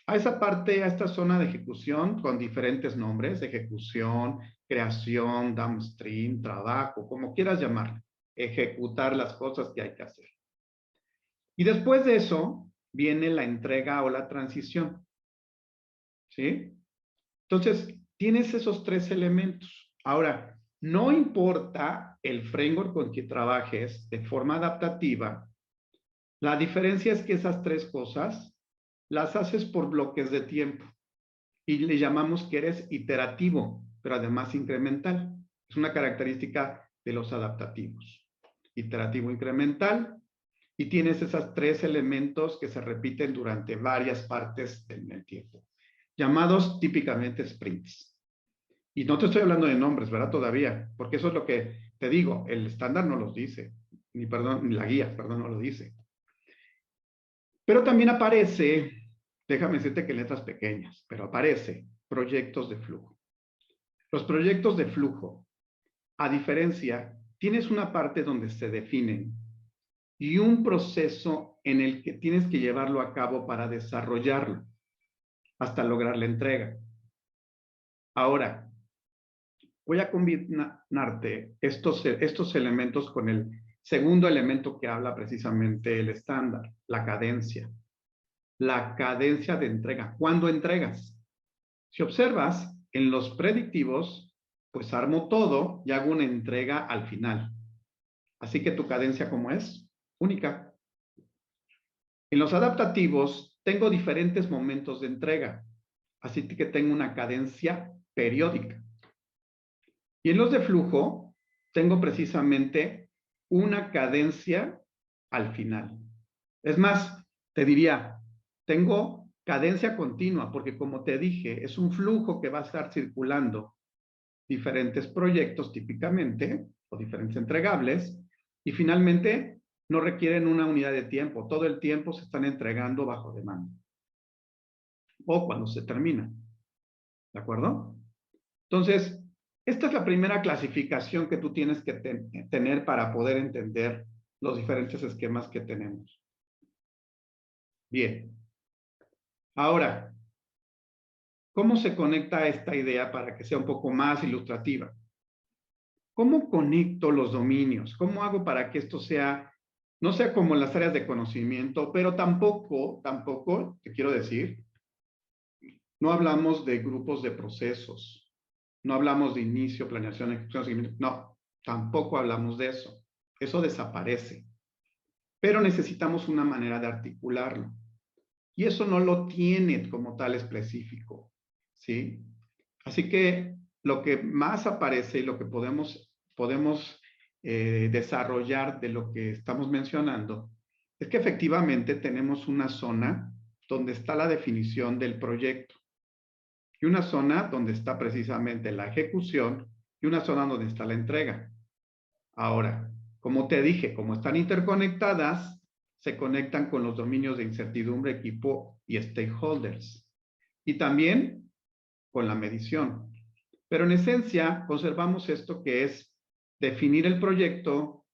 A esa parte, a esta zona de ejecución con diferentes nombres, ejecución, creación, downstream, trabajo, como quieras llamarlo, ejecutar las cosas que hay que hacer. Y después de eso viene la entrega o la transición. ¿Sí? Entonces, tienes esos tres elementos. Ahora, no importa el framework con que trabajes de forma adaptativa, la diferencia es que esas tres cosas las haces por bloques de tiempo y le llamamos que eres iterativo, pero además incremental. Es una característica de los adaptativos. Iterativo incremental, y tienes esos tres elementos que se repiten durante varias partes del tiempo, llamados típicamente sprints. Y no te estoy hablando de nombres, ¿verdad? Todavía, porque eso es lo que te digo, el estándar no los dice, ni la guía, perdón, no lo dice. Pero también aparece, déjame decirte que en letras pequeñas, pero aparece proyectos de flujo. Los proyectos de flujo, a diferencia, tienes una parte donde se definen y un proceso en el que tienes que llevarlo a cabo para desarrollarlo hasta lograr la entrega. Ahora, voy a combinarte estos elementos con el segundo elemento que habla precisamente el estándar, la cadencia. La cadencia de entrega. ¿Cuándo entregas? Si observas, en los predictivos, pues armo todo y hago una entrega al final. Así que tu cadencia, ¿cómo es? Única. En los adaptativos, tengo diferentes momentos de entrega. Así que tengo una cadencia periódica. Y en los de flujo, tengo precisamente una cadencia al final. Es más, te diría, tengo cadencia continua, porque como te dije, es un flujo que va a estar circulando diferentes proyectos típicamente, o diferentes entregables, y finalmente no requieren una unidad de tiempo. Todo el tiempo se están entregando bajo demanda. O cuando se termina. ¿De acuerdo? Entonces, esta es la primera clasificación que tú tienes que tener para poder entender los diferentes esquemas que tenemos. Bien. Ahora, ¿cómo se conecta esta idea para que sea un poco más ilustrativa? ¿Cómo conecto los dominios? ¿Cómo hago para que esto sea, no sea como las áreas de conocimiento, pero tampoco, te quiero decir, no hablamos de grupos de procesos. No hablamos de inicio, planeación, ejecución, seguimiento. No, tampoco hablamos de eso. Eso desaparece. Pero necesitamos una manera de articularlo. Y eso no lo tiene como tal específico. ¿Sí? Así que lo que más aparece y lo que podemos desarrollar de lo que estamos mencionando es que efectivamente tenemos una zona donde está la definición del proyecto. Y una zona donde está precisamente la ejecución y una zona donde está la entrega. Ahora, como te dije, como están interconectadas, se conectan con los dominios de incertidumbre, equipo y stakeholders. Y también con la medición. Pero en esencia, conservamos esto que es definir el proyecto,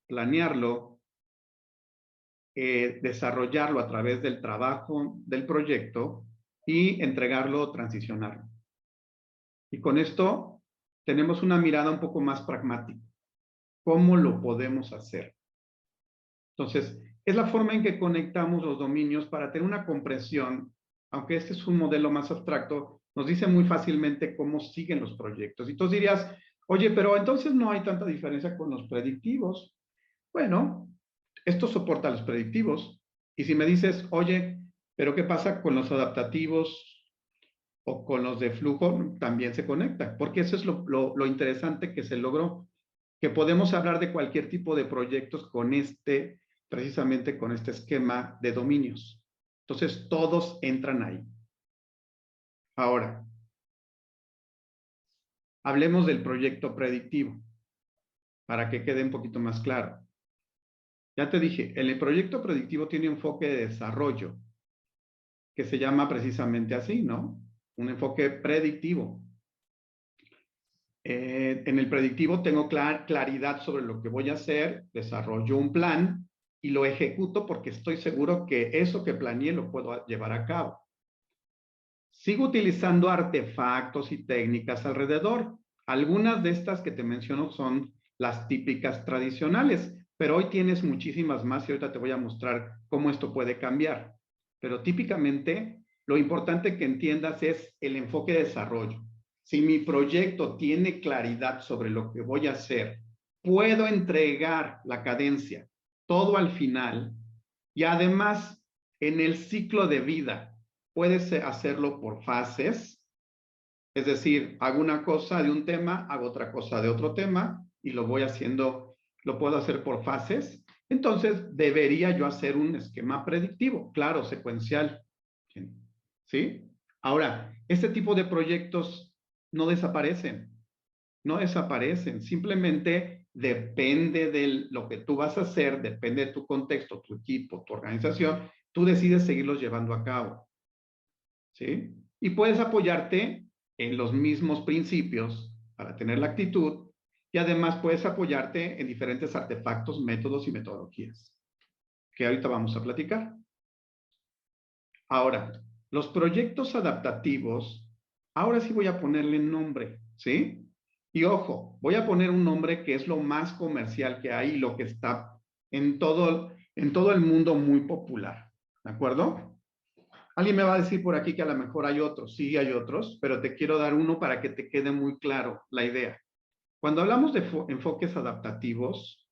planearlo, desarrollarlo a través del trabajo del proyecto y entregarlo o transicionarlo. Y con esto tenemos una mirada un poco más pragmática. ¿Cómo lo podemos hacer? Entonces, es la forma en que conectamos los dominios para tener una comprensión, aunque este es un modelo más abstracto, nos dice muy fácilmente cómo siguen los proyectos. Y tú dirías, oye, pero entonces no hay tanta diferencia con los predictivos. Bueno, esto soporta los predictivos. Y si me dices, oye, pero ¿qué pasa con los adaptativos o con los de flujo? También se conecta, porque eso es lo interesante que se logró, que podemos hablar de cualquier tipo de proyectos con precisamente con este esquema de dominios. Entonces, todos entran ahí. Ahora, hablemos del proyecto predictivo, para que quede un poquito más claro. Ya te dije, el proyecto predictivo tiene un enfoque de desarrollo, que se llama precisamente así, ¿no? Un enfoque predictivo. En el predictivo tengo claridad sobre lo que voy a hacer, desarrollo un plan y lo ejecuto porque estoy seguro que eso que planeé lo puedo llevar a cabo. Sigo utilizando artefactos y técnicas alrededor. Algunas de estas que te menciono son las típicas tradicionales, pero hoy tienes muchísimas más y ahorita te voy a mostrar cómo esto puede cambiar. Pero típicamente lo importante que entiendas es el enfoque de desarrollo. Si mi proyecto tiene claridad sobre lo que voy a hacer, puedo entregar la cadencia, todo al final, y además en el ciclo de vida, puedes hacerlo por fases, es decir, hago una cosa de un tema, hago otra cosa de otro tema, y lo voy haciendo, lo puedo hacer por fases. Entonces, debería yo hacer un esquema predictivo, claro, secuencial. ¿Sí? Ahora, este tipo de proyectos no desaparecen, no desaparecen, simplemente depende de lo que tú vas a hacer, depende de tu contexto, tu equipo, tu organización, tú decides seguirlos llevando a cabo. ¿Sí? Y puedes apoyarte en los mismos principios para tener la actitud y además puedes apoyarte en diferentes artefactos, métodos y metodologías que ahorita vamos a platicar. Ahora, los proyectos adaptativos, ahora sí voy a ponerle nombre, ¿sí? Y ojo, voy a poner un nombre que es lo más comercial que hay y lo que está en todo el mundo muy popular, ¿de acuerdo? Alguien me va a decir por aquí que a lo mejor hay otros, sí hay otros, pero te quiero dar uno para que te quede muy claro la idea. Cuando hablamos de enfoques adaptativos,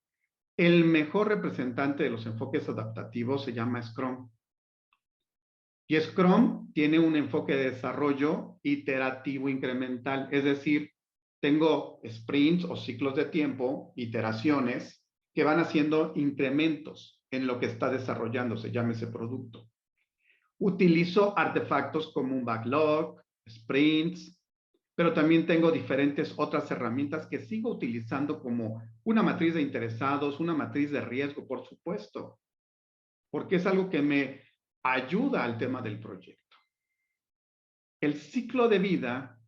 el mejor representante de los enfoques adaptativos se llama Scrum. Y Scrum tiene un enfoque de desarrollo iterativo incremental, es decir, tengo sprints o ciclos de tiempo, iteraciones, que van haciendo incrementos en lo que está desarrollándose, llámese producto. Utilizo artefactos como un backlog, sprints, pero también tengo diferentes otras herramientas que sigo utilizando como una matriz de interesados, una matriz de riesgo, por supuesto, porque es algo que me ayuda al tema del proyecto. El ciclo de vida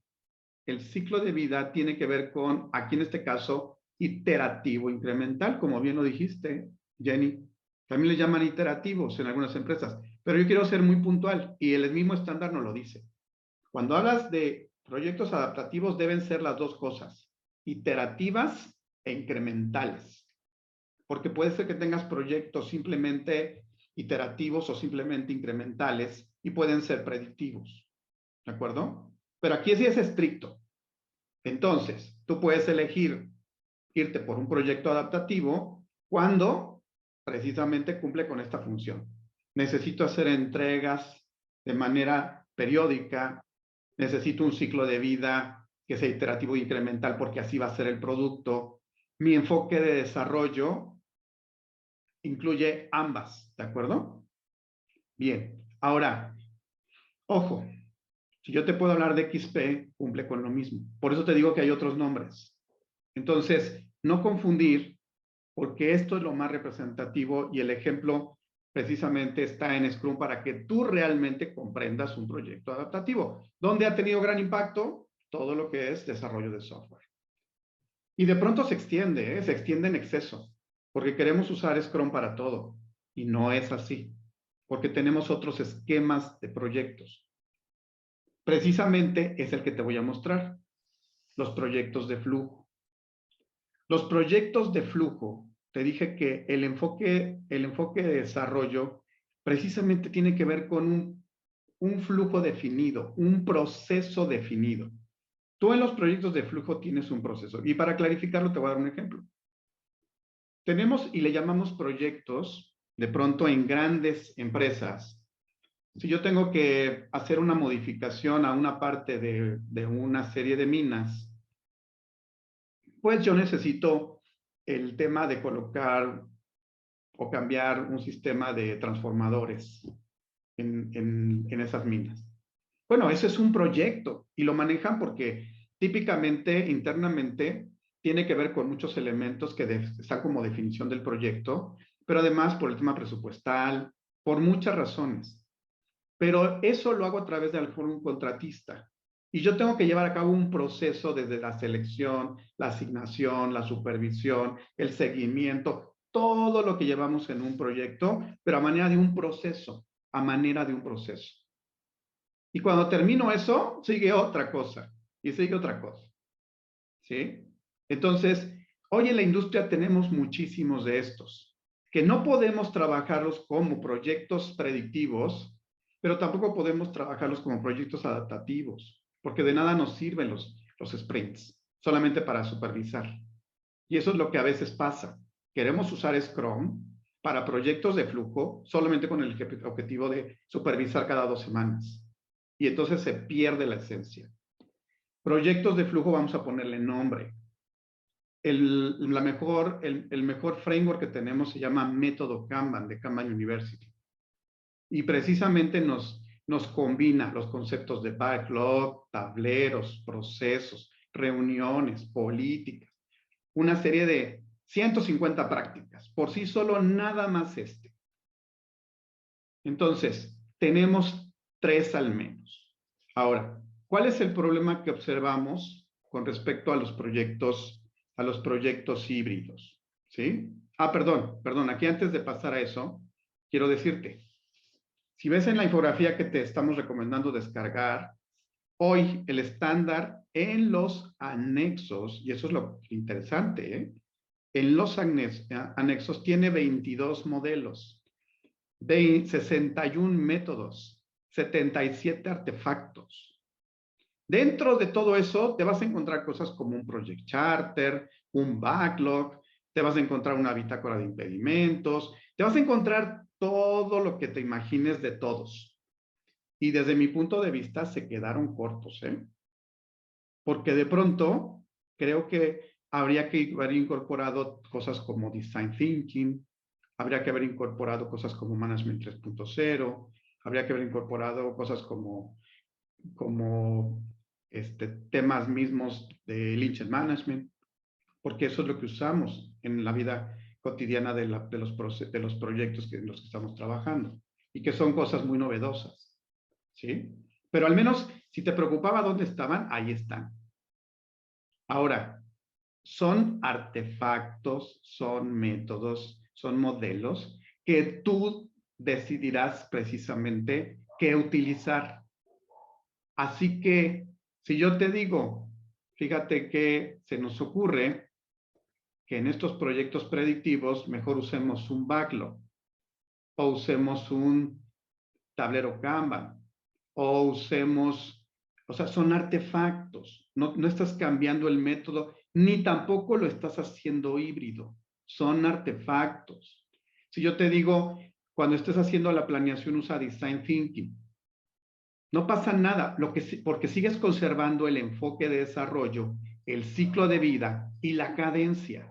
tiene que ver con, aquí en este caso, iterativo incremental, como bien lo dijiste, Jenny. También le llaman iterativos en algunas empresas, pero yo quiero ser muy puntual y el mismo estándar nos lo dice. Cuando hablas de proyectos adaptativos deben ser las dos cosas, iterativas e incrementales, porque puede ser que tengas proyectos simplemente iterativos o simplemente incrementales y pueden ser predictivos, ¿de acuerdo? Pero aquí sí es estricto. Entonces, tú puedes elegir irte por un proyecto adaptativo cuando precisamente cumple con esta función. Necesito hacer entregas de manera periódica, necesito un ciclo de vida que sea iterativo e incremental porque así va a ser el producto. Mi enfoque de desarrollo incluye ambas, ¿de acuerdo? Bien, ahora, ojo, si yo te puedo hablar de XP, cumple con lo mismo. Por eso te digo que hay otros nombres. Entonces, no confundir, porque esto es lo más representativo y el ejemplo precisamente está en Scrum para que tú realmente comprendas un proyecto adaptativo. ¿Dónde ha tenido gran impacto? Todo lo que es desarrollo de software. Y de pronto se extiende en exceso, porque queremos usar Scrum para todo. Y no es así, porque tenemos otros esquemas de proyectos. Precisamente es el que te voy a mostrar, los proyectos de flujo. Los proyectos de flujo, te dije que el enfoque de desarrollo precisamente tiene que ver con un flujo definido, un proceso definido. Tú en los proyectos de flujo tienes un proceso. Y para clarificarlo te voy a dar un ejemplo. Tenemos y le llamamos proyectos, de pronto en grandes empresas. Si yo tengo que hacer una modificación a una parte de una serie de minas, pues yo necesito el tema de colocar o cambiar un sistema de transformadores en esas minas. Bueno, ese es un proyecto y lo manejan porque típicamente, internamente, tiene que ver con muchos elementos que están como definición del proyecto, pero además por el tema presupuestal, por muchas razones. Pero eso lo hago a través de un contratista. Y yo tengo que llevar a cabo un proceso desde la selección, la asignación, la supervisión, el seguimiento, todo lo que llevamos en un proyecto, pero a manera de un proceso, a manera de un proceso. Y cuando termino eso, sigue otra cosa y sigue otra cosa. ¿Sí? Entonces, hoy en la industria tenemos muchísimos de estos, que no podemos trabajarlos como proyectos predictivos, pero tampoco podemos trabajarlos como proyectos adaptativos, porque de nada nos sirven los sprints, solamente para supervisar. Y eso es lo que a veces pasa. Queremos usar Scrum para proyectos de flujo solamente con el objetivo de supervisar cada 2 semanas. Y entonces se pierde la esencia. Proyectos de flujo vamos a ponerle nombre. El mejor framework que tenemos se llama Método Kanban, de Kanban University. Y precisamente nos combina los conceptos de backlog, tableros, procesos, reuniones, políticas, una serie de 150 prácticas, por sí solo nada más este. Entonces, tenemos 3 al menos. Ahora, ¿cuál es el problema que observamos con respecto a los proyectos híbridos? ¿Sí? Perdón, aquí antes de pasar a eso, quiero decirte, si ves en la infografía que te estamos recomendando descargar, hoy el estándar en los anexos, y eso es lo interesante, en los anexos tiene 22 modelos, 61 métodos, 77 artefactos. Dentro de todo eso te vas a encontrar cosas como un project charter, un backlog, te vas a encontrar una bitácora de impedimentos, te vas a encontrar todo lo que te imagines de todos. Y desde mi punto de vista se quedaron cortos, porque de pronto creo que habría que haber incorporado cosas como Design Thinking, habría que haber incorporado cosas como Management 3.0, habría que haber incorporado cosas como temas mismos de Lean Management, porque eso es lo que usamos en la vida cotidiana de los proyectos en los que estamos trabajando y que son cosas muy novedosas, ¿sí? Pero al menos, si te preocupaba dónde estaban, ahí están. Ahora, son artefactos, son métodos, son modelos que tú decidirás precisamente qué utilizar. Así que, si yo te digo, fíjate que se nos ocurre que en estos proyectos predictivos mejor usemos un backlog o usemos un tablero Kanban o usemos, o sea, son artefactos. No estás cambiando el método, ni tampoco lo estás haciendo híbrido. Son artefactos. Si yo te digo, cuando estés haciendo la planeación usa Design Thinking, no pasa nada, porque sigues conservando el enfoque de desarrollo, el ciclo de vida y la cadencia.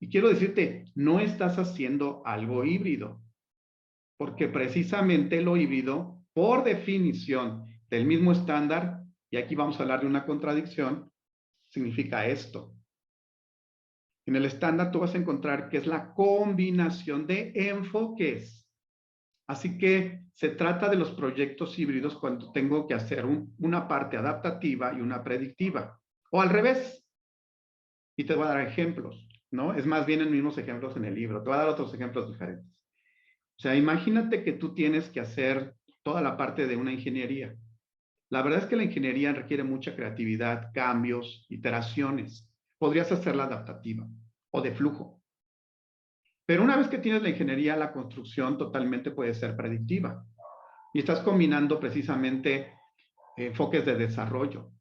Y quiero decirte, no estás haciendo algo híbrido, porque precisamente lo híbrido, por definición del mismo estándar, y aquí vamos a hablar de una contradicción, significa esto. En el estándar tú vas a encontrar que es la combinación de enfoques. Así que se trata de los proyectos híbridos cuando tengo que hacer una parte adaptativa y una predictiva. O al revés. Y te voy a dar ejemplos, ¿no? Es más bien los mismos ejemplos en el libro. Te voy a dar otros ejemplos diferentes. O sea, imagínate que tú tienes que hacer toda la parte de una ingeniería. La verdad es que la ingeniería requiere mucha creatividad, cambios, iteraciones. Podrías hacerla adaptativa o de flujo. Pero una vez que tienes la ingeniería, la construcción totalmente puede ser predictiva. Y estás combinando precisamente enfoques de desarrollo.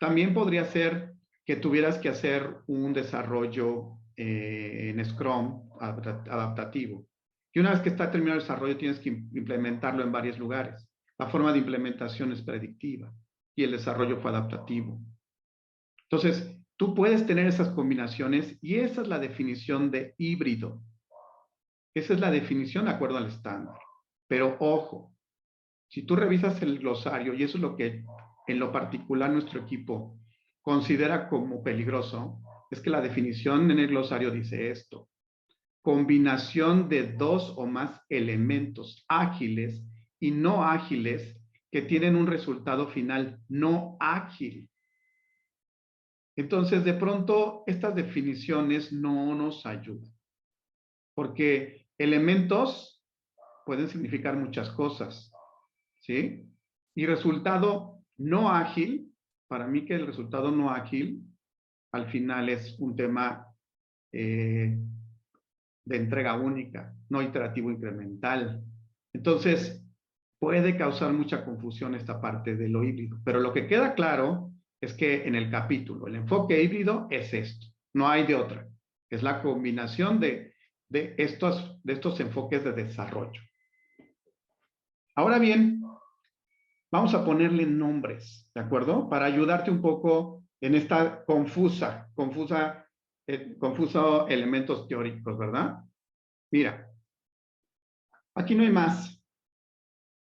También podría ser que tuvieras que hacer un desarrollo en Scrum adaptativo. Y una vez que está terminado el desarrollo, tienes que implementarlo en varios lugares. La forma de implementación es predictiva y el desarrollo fue adaptativo. Entonces, tú puedes tener esas combinaciones y esa es la definición de híbrido. Esa es la definición de acuerdo al estándar. Pero ojo, si tú revisas el glosario, y eso es lo que en lo particular nuestro equipo considera como peligroso, es que la definición en el glosario dice esto: combinación de dos o más elementos ágiles y no ágiles que tienen un resultado final no ágil. Entonces, de pronto, estas definiciones no nos ayudan, porque elementos pueden significar muchas cosas, ¿sí? Y resultado no ágil, para mí que el resultado no ágil al final es un tema de entrega única, no iterativo incremental. Entonces, puede causar mucha confusión esta parte de lo híbrido, pero lo que queda claro es que en el capítulo, el enfoque híbrido es esto, no hay de otra, es la combinación de estos enfoques de desarrollo. Ahora bien, vamos a ponerle nombres, ¿de acuerdo? Para ayudarte un poco en esta confusos elementos teóricos, ¿verdad? Mira, aquí no hay más.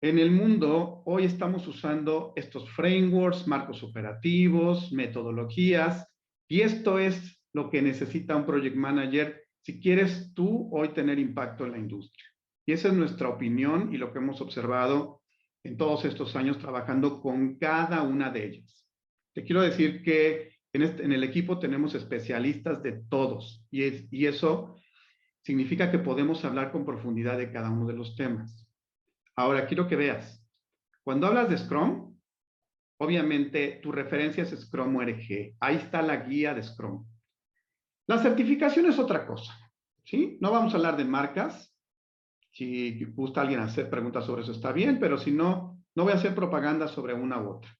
En el mundo, hoy estamos usando estos frameworks, marcos operativos, metodologías, y esto es lo que necesita un project manager si quieres tú hoy tener impacto en la industria. Y esa es nuestra opinión y lo que hemos observado en todos estos años trabajando con cada una de ellas. Te quiero decir que en el equipo tenemos especialistas de todos, y eso significa que podemos hablar con profundidad de cada uno de los temas. Ahora, quiero que veas, cuando hablas de Scrum, obviamente tu referencia es Scrum ORG. Ahí está la guía de Scrum. La certificación es otra cosa, ¿sí? No vamos a hablar de marcas. Si gusta alguien hacer preguntas sobre eso, está bien, pero si no, no voy a hacer propaganda sobre una u otra,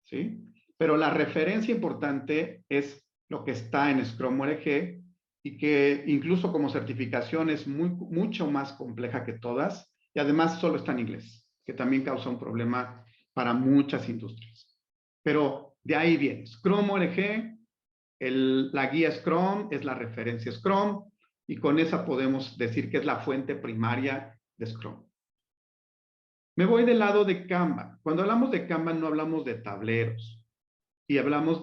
¿sí? Pero la referencia importante es lo que está en Scrum ORG y que incluso como certificación es mucho más compleja que todas y además solo está en inglés, que también causa un problema para muchas industrias. Pero de ahí viene Scrum ORG, la guía Scrum es la referencia Scrum y con esa podemos decir que es la fuente primaria de Scrum. Me voy del lado de Kanban. Cuando hablamos de Kanban no hablamos de tableros y hablamos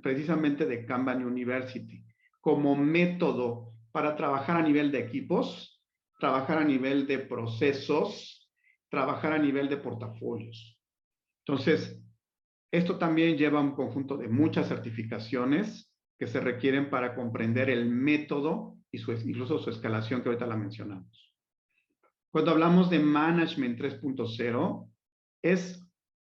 precisamente de Kanban University como método para trabajar a nivel de equipos, trabajar a nivel de procesos, trabajar a nivel de portafolios. Entonces, esto también lleva un conjunto de muchas certificaciones que se requieren para comprender el método y incluso su escalación que ahorita la mencionamos. Cuando hablamos de Management 3.0, es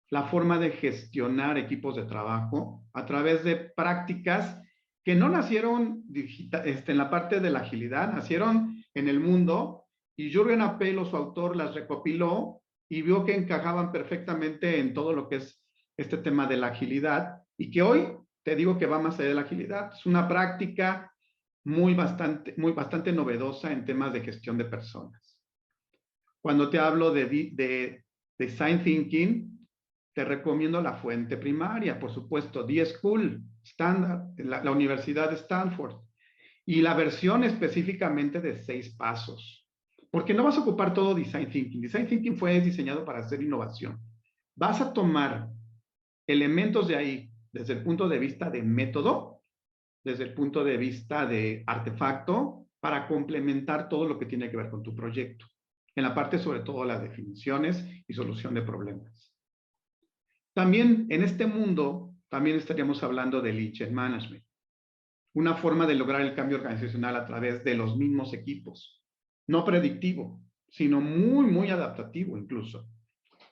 la forma de gestionar equipos de trabajo a través de prácticas que no nacieron en la parte de la agilidad, nacieron en el mundo y Jürgen Apelo, su autor, las recopiló y vio que encajaban perfectamente en todo lo que es este tema de la agilidad y que hoy te digo que va más allá de la agilidad. Es una práctica bastante novedosa en temas de gestión de personas. Cuando te hablo de Design Thinking, te recomiendo la fuente primaria, por supuesto, D-School, la Universidad de Stanford, y la versión específicamente de 6 pasos. Porque no vas a ocupar todo Design Thinking. Design Thinking fue diseñado para hacer innovación. Vas a tomar elementos de ahí desde el punto de vista de método, desde el punto de vista de artefacto, para complementar todo lo que tiene que ver con tu proyecto. en la parte sobre todo de las definiciones y solución de problemas. También en este mundo, también estaríamos hablando de Lean Change Management, una forma de lograr el cambio organizacional a través de los mismos equipos, no predictivo, sino muy, muy adaptativo incluso.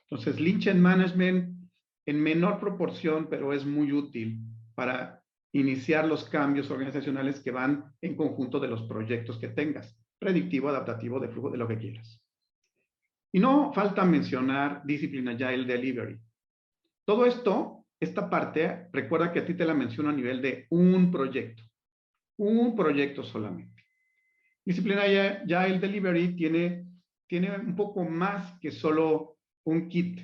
Entonces, Lean Change Management en menor proporción, pero es muy útil para iniciar los cambios organizacionales que van en conjunto de los proyectos que tengas, predictivo, adaptativo, de flujo, de lo que quieras. Y no falta mencionar Discipline Agile Delivery. Todo esto, esta parte, recuerda que a ti te la menciono a nivel de un proyecto solamente. Discipline Agile Delivery tiene un poco más que solo un kit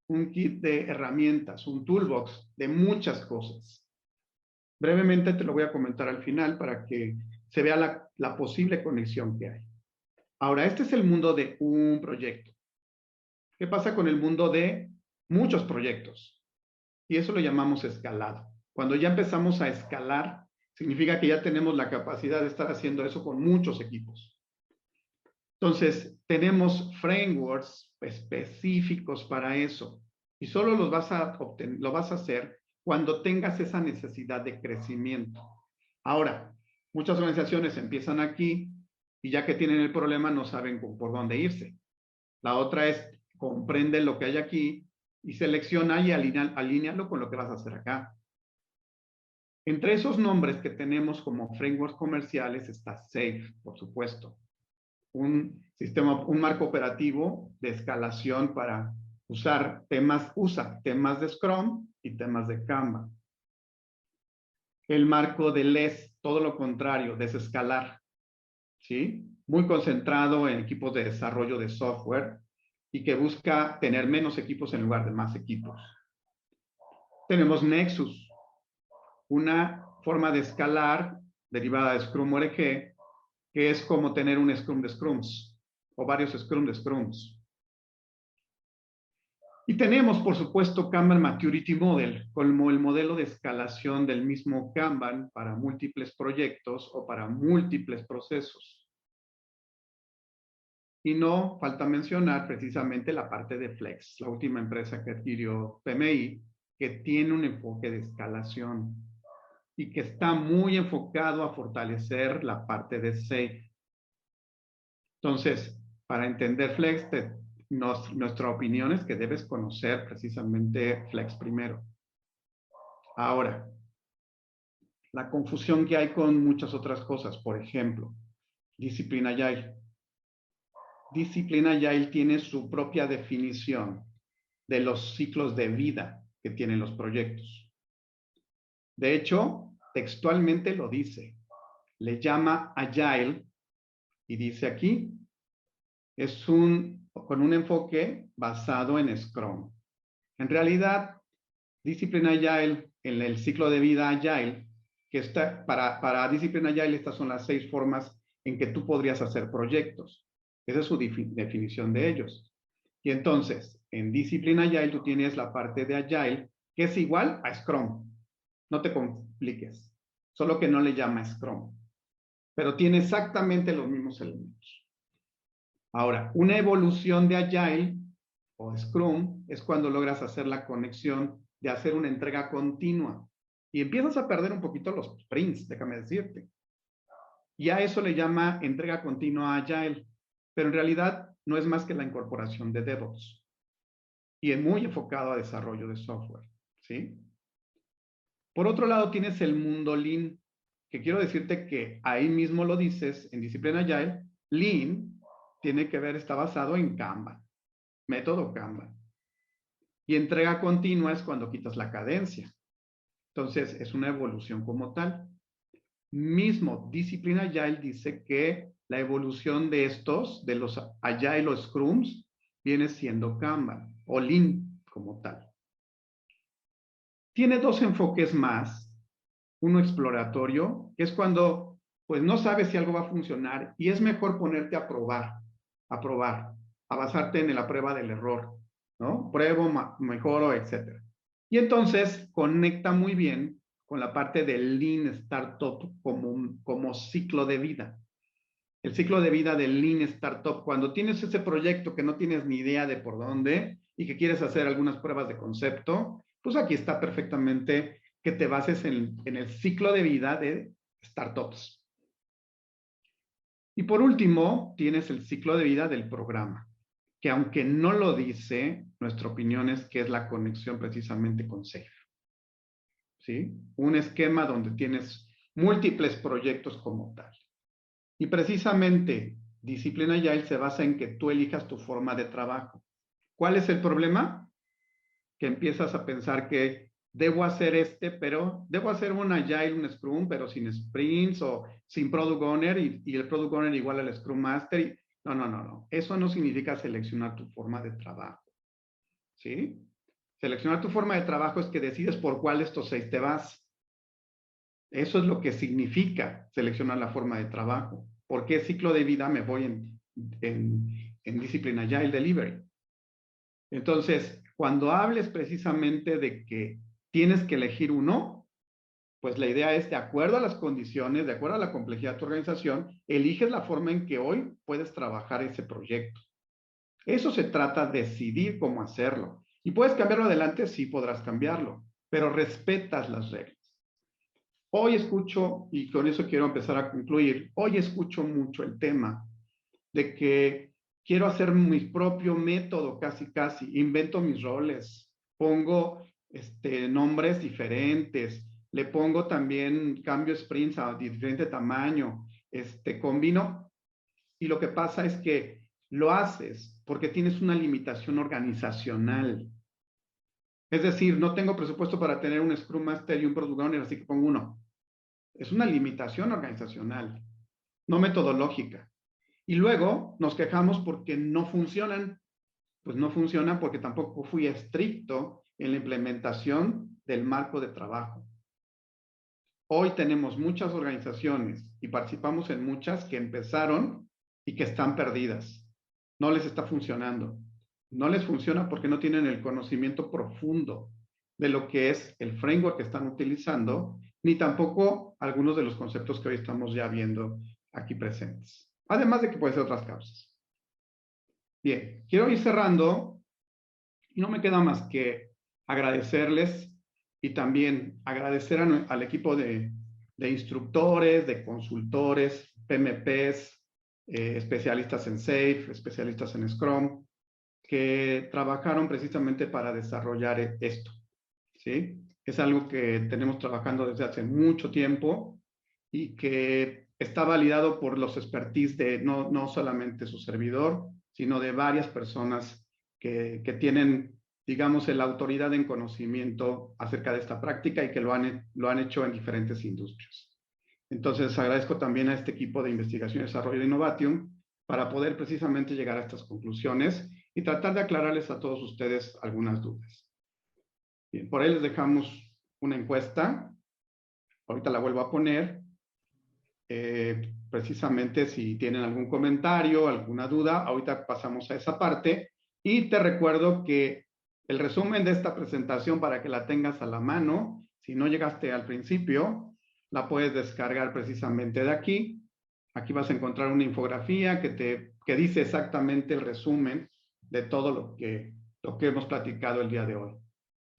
de herramientas, un toolbox de muchas cosas. Brevemente te lo voy a comentar al final para que se vea la posible conexión que hay. Ahora, este es el mundo de un proyecto. ¿Qué pasa con el mundo de muchos proyectos? Y eso lo llamamos escalado. Cuando ya empezamos a escalar, significa que ya tenemos la capacidad de estar haciendo eso con muchos equipos. Entonces, tenemos frameworks específicos para eso. Y solo lo vas a hacer cuando tengas esa necesidad de crecimiento. Ahora, muchas organizaciones empiezan aquí y ya que tienen el problema no saben por dónde irse. La otra es comprende lo que hay aquí y selecciona y alínealo con lo que vas a hacer acá. Entre esos nombres que tenemos como frameworks comerciales está SAFe, por supuesto. Un marco operativo de escalación para usa temas de Scrum y temas de Kanban. El marco de LESS, todo lo contrario, desescalar, ¿sí? Muy concentrado en equipos de desarrollo de software y que busca tener menos equipos en lugar de más equipos. Tenemos Nexus, una forma de escalar derivada de Scrum ORG, que es como tener un Scrum de Scrums o varios Scrum de Scrums. Y tenemos, por supuesto, Kanban Maturity Model, como el modelo de escalación del mismo Kanban para múltiples proyectos o para múltiples procesos. Y no falta mencionar precisamente la parte de Flex, la última empresa que adquirió PMI, que tiene un enfoque de escalación y que está muy enfocado a fortalecer la parte de SAFe. Entonces, para entender Flex, nuestra opinión es que debes conocer precisamente Flex primero. Ahora, la confusión que hay con muchas otras cosas, por ejemplo, Discipline Agile. Discipline Agile tiene su propia definición de los ciclos de vida que tienen los proyectos. De hecho, textualmente lo dice. Le llama Agile y dice aquí, con un enfoque basado en Scrum. En realidad, Discipline Agile, en el ciclo de vida Agile, que está para Discipline Agile, estas son las 6 formas en que tú podrías hacer proyectos. Esa es su definición de ellos. Y entonces, en Discipline Agile, tú tienes la parte de Agile, que es igual a Scrum. No te compliques. Solo que no le llama Scrum. Pero tiene exactamente los mismos elementos. Ahora, una evolución de Agile o Scrum es cuando logras hacer la conexión de hacer una entrega continua. Y empiezas a perder un poquito los sprints, déjame decirte. Y a eso le llama entrega continua Agile. Pero en realidad no es más que la incorporación de DevOps. Y es muy enfocado a desarrollo de software. ¿Sí? Por otro lado, tienes el mundo Lean, que quiero decirte que ahí mismo lo dices en Discipline Agile. Lean está basado en Kanban, método Kanban. Y entrega continua es cuando quitas la cadencia. Entonces, es una evolución como tal. Mismo Discipline Agile dice que la evolución de los Agile o Scrums, viene siendo Kanban o Lean como tal. Tiene 2 enfoques más. Uno exploratorio, que es cuando pues no sabes si algo va a funcionar y es mejor ponerte a probar, a basarte en la prueba del error, ¿no? Pruebo, mejoro, etc. Y entonces conecta muy bien con la parte del Lean Startup como ciclo de vida. el ciclo de vida del Lean Startup. Cuando tienes ese proyecto que no tienes ni idea de por dónde y que quieres hacer algunas pruebas de concepto, pues aquí está perfectamente que te bases en el ciclo de vida de startups. Y por último, tienes el ciclo de vida del programa, que aunque no lo dice, nuestra opinión es que es la conexión precisamente con SAFe. ¿Sí? Un esquema donde tienes múltiples proyectos como tal. Y precisamente, Disciplina Agile se basa en que tú elijas tu forma de trabajo. ¿Cuál es el problema? Que empiezas a pensar que debo hacer pero debo hacer un Agile, un Scrum, pero sin sprints o sin Product Owner y el Product Owner igual al Scrum Master. No. Eso no significa seleccionar tu forma de trabajo. ¿Sí? Seleccionar tu forma de trabajo es que decides por cuál de estos 6 te vas. Eso es lo que significa seleccionar la forma de trabajo. ¿Por qué ciclo de vida me voy en Discipline Agile Delivery? Entonces, cuando hables precisamente de que tienes que elegir uno, pues la idea es, de acuerdo a las condiciones, de acuerdo a la complejidad de tu organización, eliges la forma en que hoy puedes trabajar ese proyecto. Eso se trata de decidir cómo hacerlo. ¿Y puedes cambiarlo adelante? Sí, podrás cambiarlo, pero respetas las reglas. Hoy escucho, y con eso quiero empezar a concluir, hoy escucho mucho el tema de que quiero hacer mi propio método casi, invento mis roles, pongo nombres diferentes, le pongo también cambio sprints a diferente tamaño, combino, y lo que pasa es que lo haces porque tienes una limitación organizacional. Es decir, no tengo presupuesto para tener un Scrum Master y un Product Owner, así que pongo uno. Es una limitación organizacional, no metodológica. Y luego nos quejamos porque no funcionan. Pues no funcionan porque tampoco fui estricto en la implementación del marco de trabajo. Hoy tenemos muchas organizaciones y participamos en muchas que empezaron y que están perdidas. No les está funcionando. No les funciona porque no tienen el conocimiento profundo de lo que es el framework que están utilizando, ni tampoco algunos de los conceptos que hoy estamos ya viendo aquí presentes. Además de que puede ser otras causas. Bien, quiero ir cerrando y no me queda más que agradecerles y también agradecer al equipo de instructores, de consultores, PMPs, especialistas en SAFe, especialistas en Scrum, que trabajaron precisamente para desarrollar esto, ¿sí? Es algo que tenemos trabajando desde hace mucho tiempo y que está validado por los expertise de no solamente su servidor, sino de varias personas que tienen, digamos, la autoridad en conocimiento acerca de esta práctica y que lo han hecho en diferentes industrias. Entonces, agradezco también a este equipo de investigación y desarrollo de Innovatium para poder precisamente llegar a estas conclusiones y tratar de aclararles a todos ustedes algunas dudas. Bien, por ahí les dejamos una encuesta. Ahorita la vuelvo a poner. Precisamente si tienen algún comentario, alguna duda, ahorita pasamos a esa parte. Y te recuerdo que el resumen de esta presentación, para que la tengas a la mano, si no llegaste al principio, la puedes descargar precisamente de aquí. Aquí vas a encontrar una infografía que dice exactamente el resumen de todo lo que hemos platicado el día de hoy.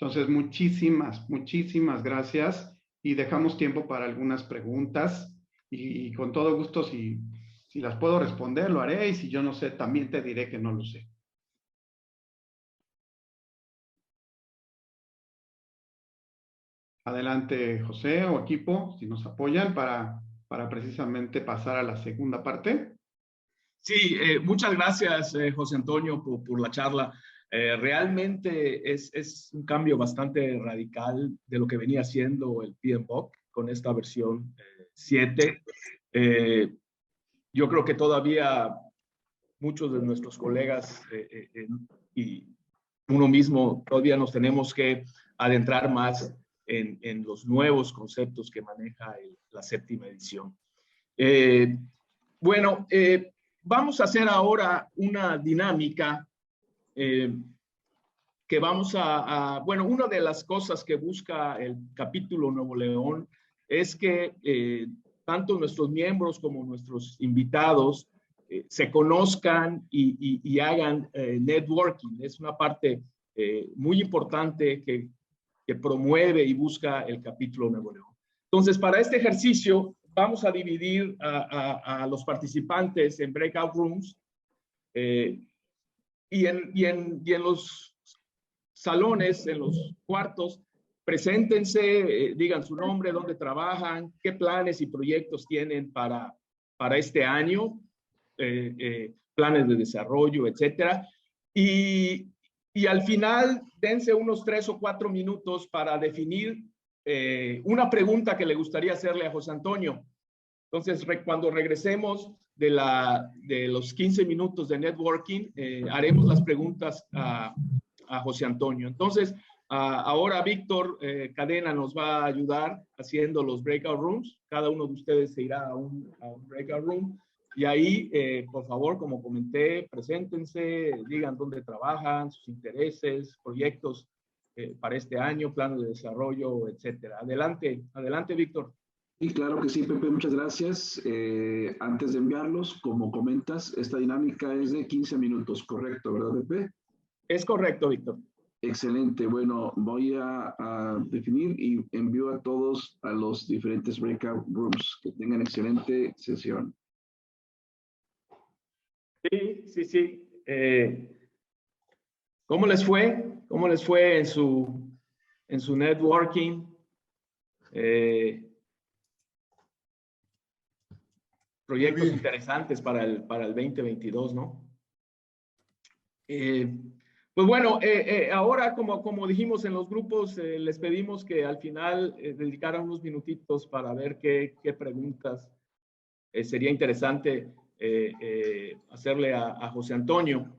Entonces, muchísimas gracias y dejamos tiempo para algunas preguntas y con todo gusto, si las puedo responder, lo haré, y si yo no sé, también te diré que no lo sé. Adelante, José o equipo, si nos apoyan para precisamente pasar a la segunda parte. Sí, muchas gracias, José Antonio, por la charla. Realmente es un cambio bastante radical de lo que venía haciendo el PMBOK con esta versión 7. Yo creo que todavía muchos de nuestros colegas y uno mismo todavía nos tenemos que adentrar más en los nuevos conceptos que maneja la 7ª edición. Bueno, vamos a hacer ahora una dinámica que vamos bueno, una de las cosas que busca el capítulo Nuevo León es que tanto nuestros miembros como nuestros invitados se conozcan y hagan networking. Es una parte muy importante que promueve y busca el capítulo Nuevo León. Entonces, para este ejercicio, vamos a dividir a los participantes en breakout rooms y en los salones, en los cuartos, preséntense, digan su nombre, dónde trabajan, qué planes y proyectos tienen para este año, planes de desarrollo, etcétera. Y al final, dense unos 3 o 4 minutos para definir una pregunta que le gustaría hacerle a José Antonio. Entonces, cuando regresemos de los 15 minutos de networking, haremos las preguntas a José Antonio. Entonces, ahora Víctor Cadena nos va a ayudar haciendo los breakout rooms. Cada uno de ustedes se irá a un breakout room. Y ahí, por favor, como comenté, preséntense, digan dónde trabajan, sus intereses, proyectos para este año, planes de desarrollo, etcétera. Adelante, adelante, Víctor. Y claro que sí, Pepe, muchas gracias. Antes de enviarlos, como comentas, esta dinámica es de 15 minutos, ¿correcto, verdad, Pepe? Es correcto, Víctor. Excelente. Bueno, voy a definir y envío a todos a los diferentes breakout rooms. Que tengan excelente sesión. Sí. ¿Cómo les fue? ¿Cómo les fue en su networking? Proyectos interesantes para el 2022, ¿no? Pues bueno, ahora como dijimos en los grupos, les pedimos que al final dedicaran unos minutitos para ver qué preguntas sería interesante hacerle a José Antonio.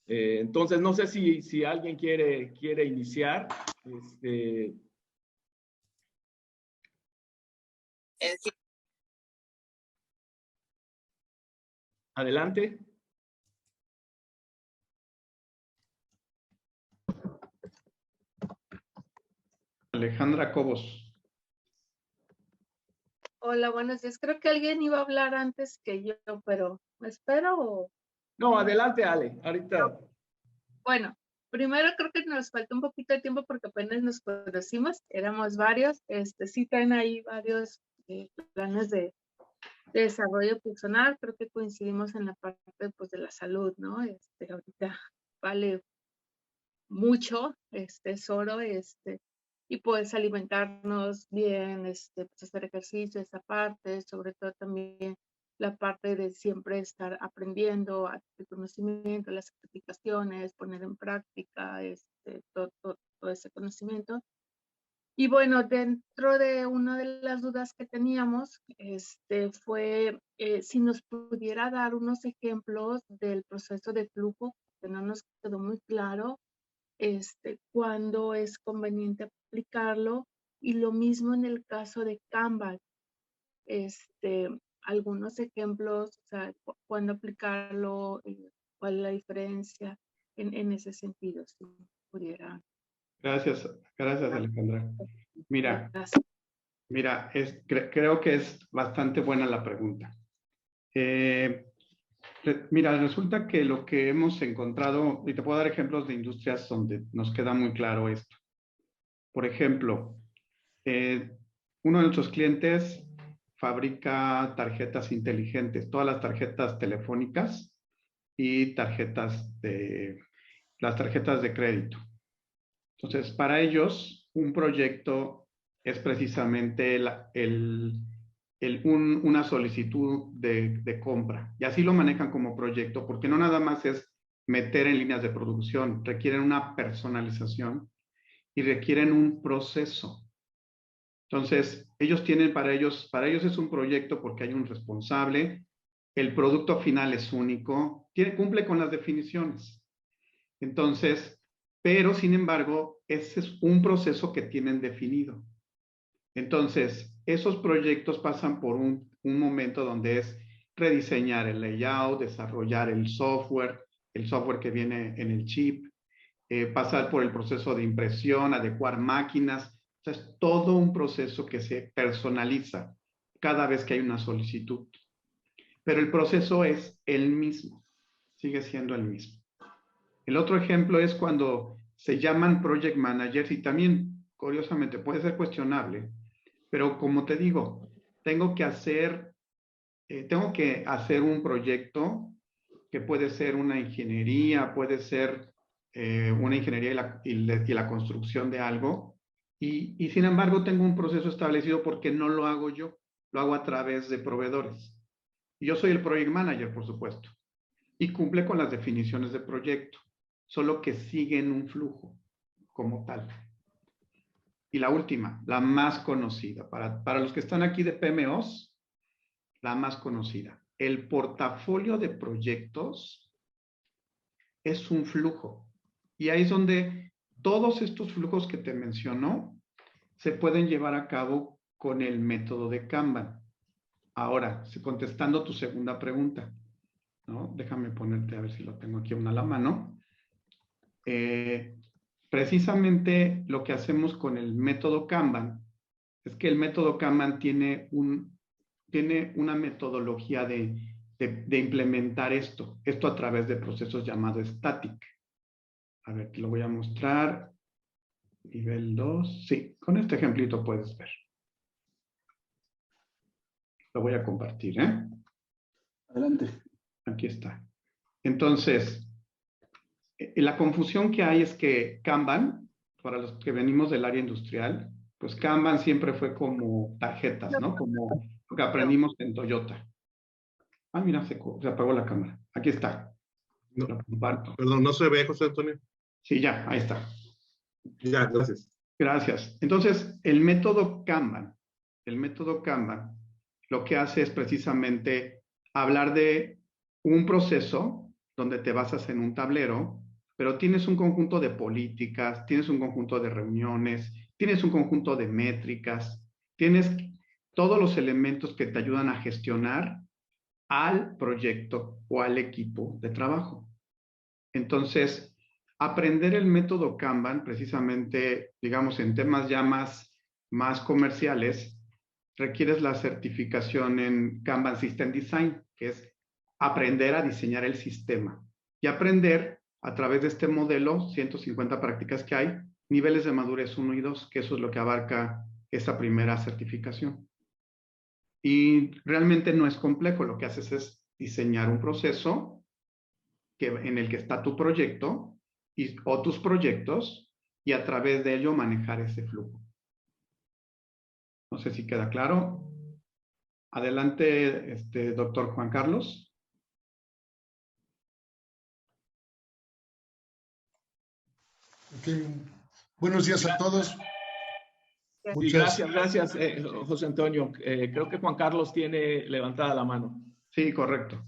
Entonces, no sé si alguien quiere iniciar. Adelante. Alejandra Cobos. Hola, buenos días. Creo que alguien iba a hablar antes que yo, pero ¿me espero o...? No, adelante, Ale. Ahorita. Bueno, primero creo que nos faltó un poquito de tiempo porque apenas nos conocimos, éramos varios. Sí traen ahí varios planes de desarrollo personal. Creo que coincidimos en la parte pues, de la salud, ¿no? Ahorita vale mucho, es oro, y pues alimentarnos bien, pues hacer ejercicio, esa parte, sobre todo también la parte de siempre estar aprendiendo, el conocimiento, las certificaciones, poner en práctica todo ese conocimiento. Y bueno, dentro de una de las dudas que teníamos, fue si nos pudiera dar unos ejemplos del proceso de flujo, que no nos quedó muy claro, cuándo es conveniente aplicarlo, y lo mismo en el caso de Kanban, algunos ejemplos, o sea, cuándo aplicarlo, cuál es la diferencia en ese sentido, si pudiera. Gracias Alejandra. Mira, Gracias. Mira, creo que es bastante buena la pregunta. Mira, resulta que lo que hemos encontrado, y te puedo dar ejemplos de industrias donde nos queda muy claro esto. Por ejemplo, uno de nuestros clientes fabrica tarjetas inteligentes, todas las tarjetas telefónicas y las tarjetas de crédito. Entonces, para ellos, un proyecto es precisamente una solicitud de compra. Y así lo manejan como proyecto, porque no nada más es meter en líneas de producción, requieren una personalización y requieren un proceso. Entonces, para ellos es un proyecto porque hay un responsable, el producto final es único, cumple con las definiciones. Entonces, pero sin embargo, ese es un proceso que tienen definido. Entonces, esos proyectos pasan por un momento donde es rediseñar el layout, desarrollar el software que viene en el chip, pasar por el proceso de impresión, adecuar máquinas. O sea, es todo un proceso que se personaliza. cada vez que hay una solicitud. Pero el proceso es el mismo, sigue siendo el mismo. El otro ejemplo es cuando se llaman project managers y también, curiosamente, puede ser cuestionable, pero como te digo, tengo que hacer un proyecto que puede ser una ingeniería, puede ser una ingeniería y la construcción de algo, y sin embargo tengo un proceso establecido porque no lo hago yo, lo hago a través de proveedores. Y yo soy el project manager, por supuesto, y cumple con las definiciones de proyecto, solo que siguen un flujo como tal. Y la última, la más conocida, para los que están aquí de PMOs, la más conocida. El portafolio de proyectos es un flujo. Y ahí es donde todos estos flujos que te mencionó se pueden llevar a cabo con el método de Kanban. Ahora, contestando tu segunda pregunta, ¿no? Déjame ponerte a ver si lo tengo aquí a la mano. Precisamente lo que hacemos con el método Kanban es que el método Kanban tiene una metodología de implementar esto a través de procesos llamados static. A ver, te lo voy a mostrar. Nivel 2. Sí, con este ejemplito puedes ver. Lo voy a compartir, ¿eh? Adelante. Aquí está. Entonces, la confusión que hay es que Kanban, para los que venimos del área industrial, pues Kanban siempre fue como tarjetas, ¿no? Como lo que aprendimos en Toyota. Ah, mira, se apagó la cámara. Aquí está. No, lo comparto. Perdón, ¿no se ve, José Antonio? Sí, ya, ahí está. Ya, gracias. Gracias. Entonces, el método Kanban, lo que hace es precisamente hablar de un proceso donde te basas en un tablero, pero tienes un conjunto de políticas, tienes un conjunto de reuniones, tienes un conjunto de métricas, tienes todos los elementos que te ayudan a gestionar al proyecto o al equipo de trabajo. Entonces, aprender el método Kanban, precisamente, digamos, en temas ya más comerciales, requieres la certificación en Kanban System Design, que es aprender a diseñar el sistema y aprender a través de este modelo, 150 prácticas que hay, niveles de madurez 1 y 2, que eso es lo que abarca esa primera certificación. Y realmente no es complejo, lo que haces es diseñar un proceso en el que está tu proyecto o tus proyectos y a través de ello manejar ese flujo. No sé si queda claro. Adelante, doctor Juan Carlos. Okay. Buenos días a todos. Sí, gracias, José Antonio. Creo que Juan Carlos tiene levantada la mano. Sí, correcto.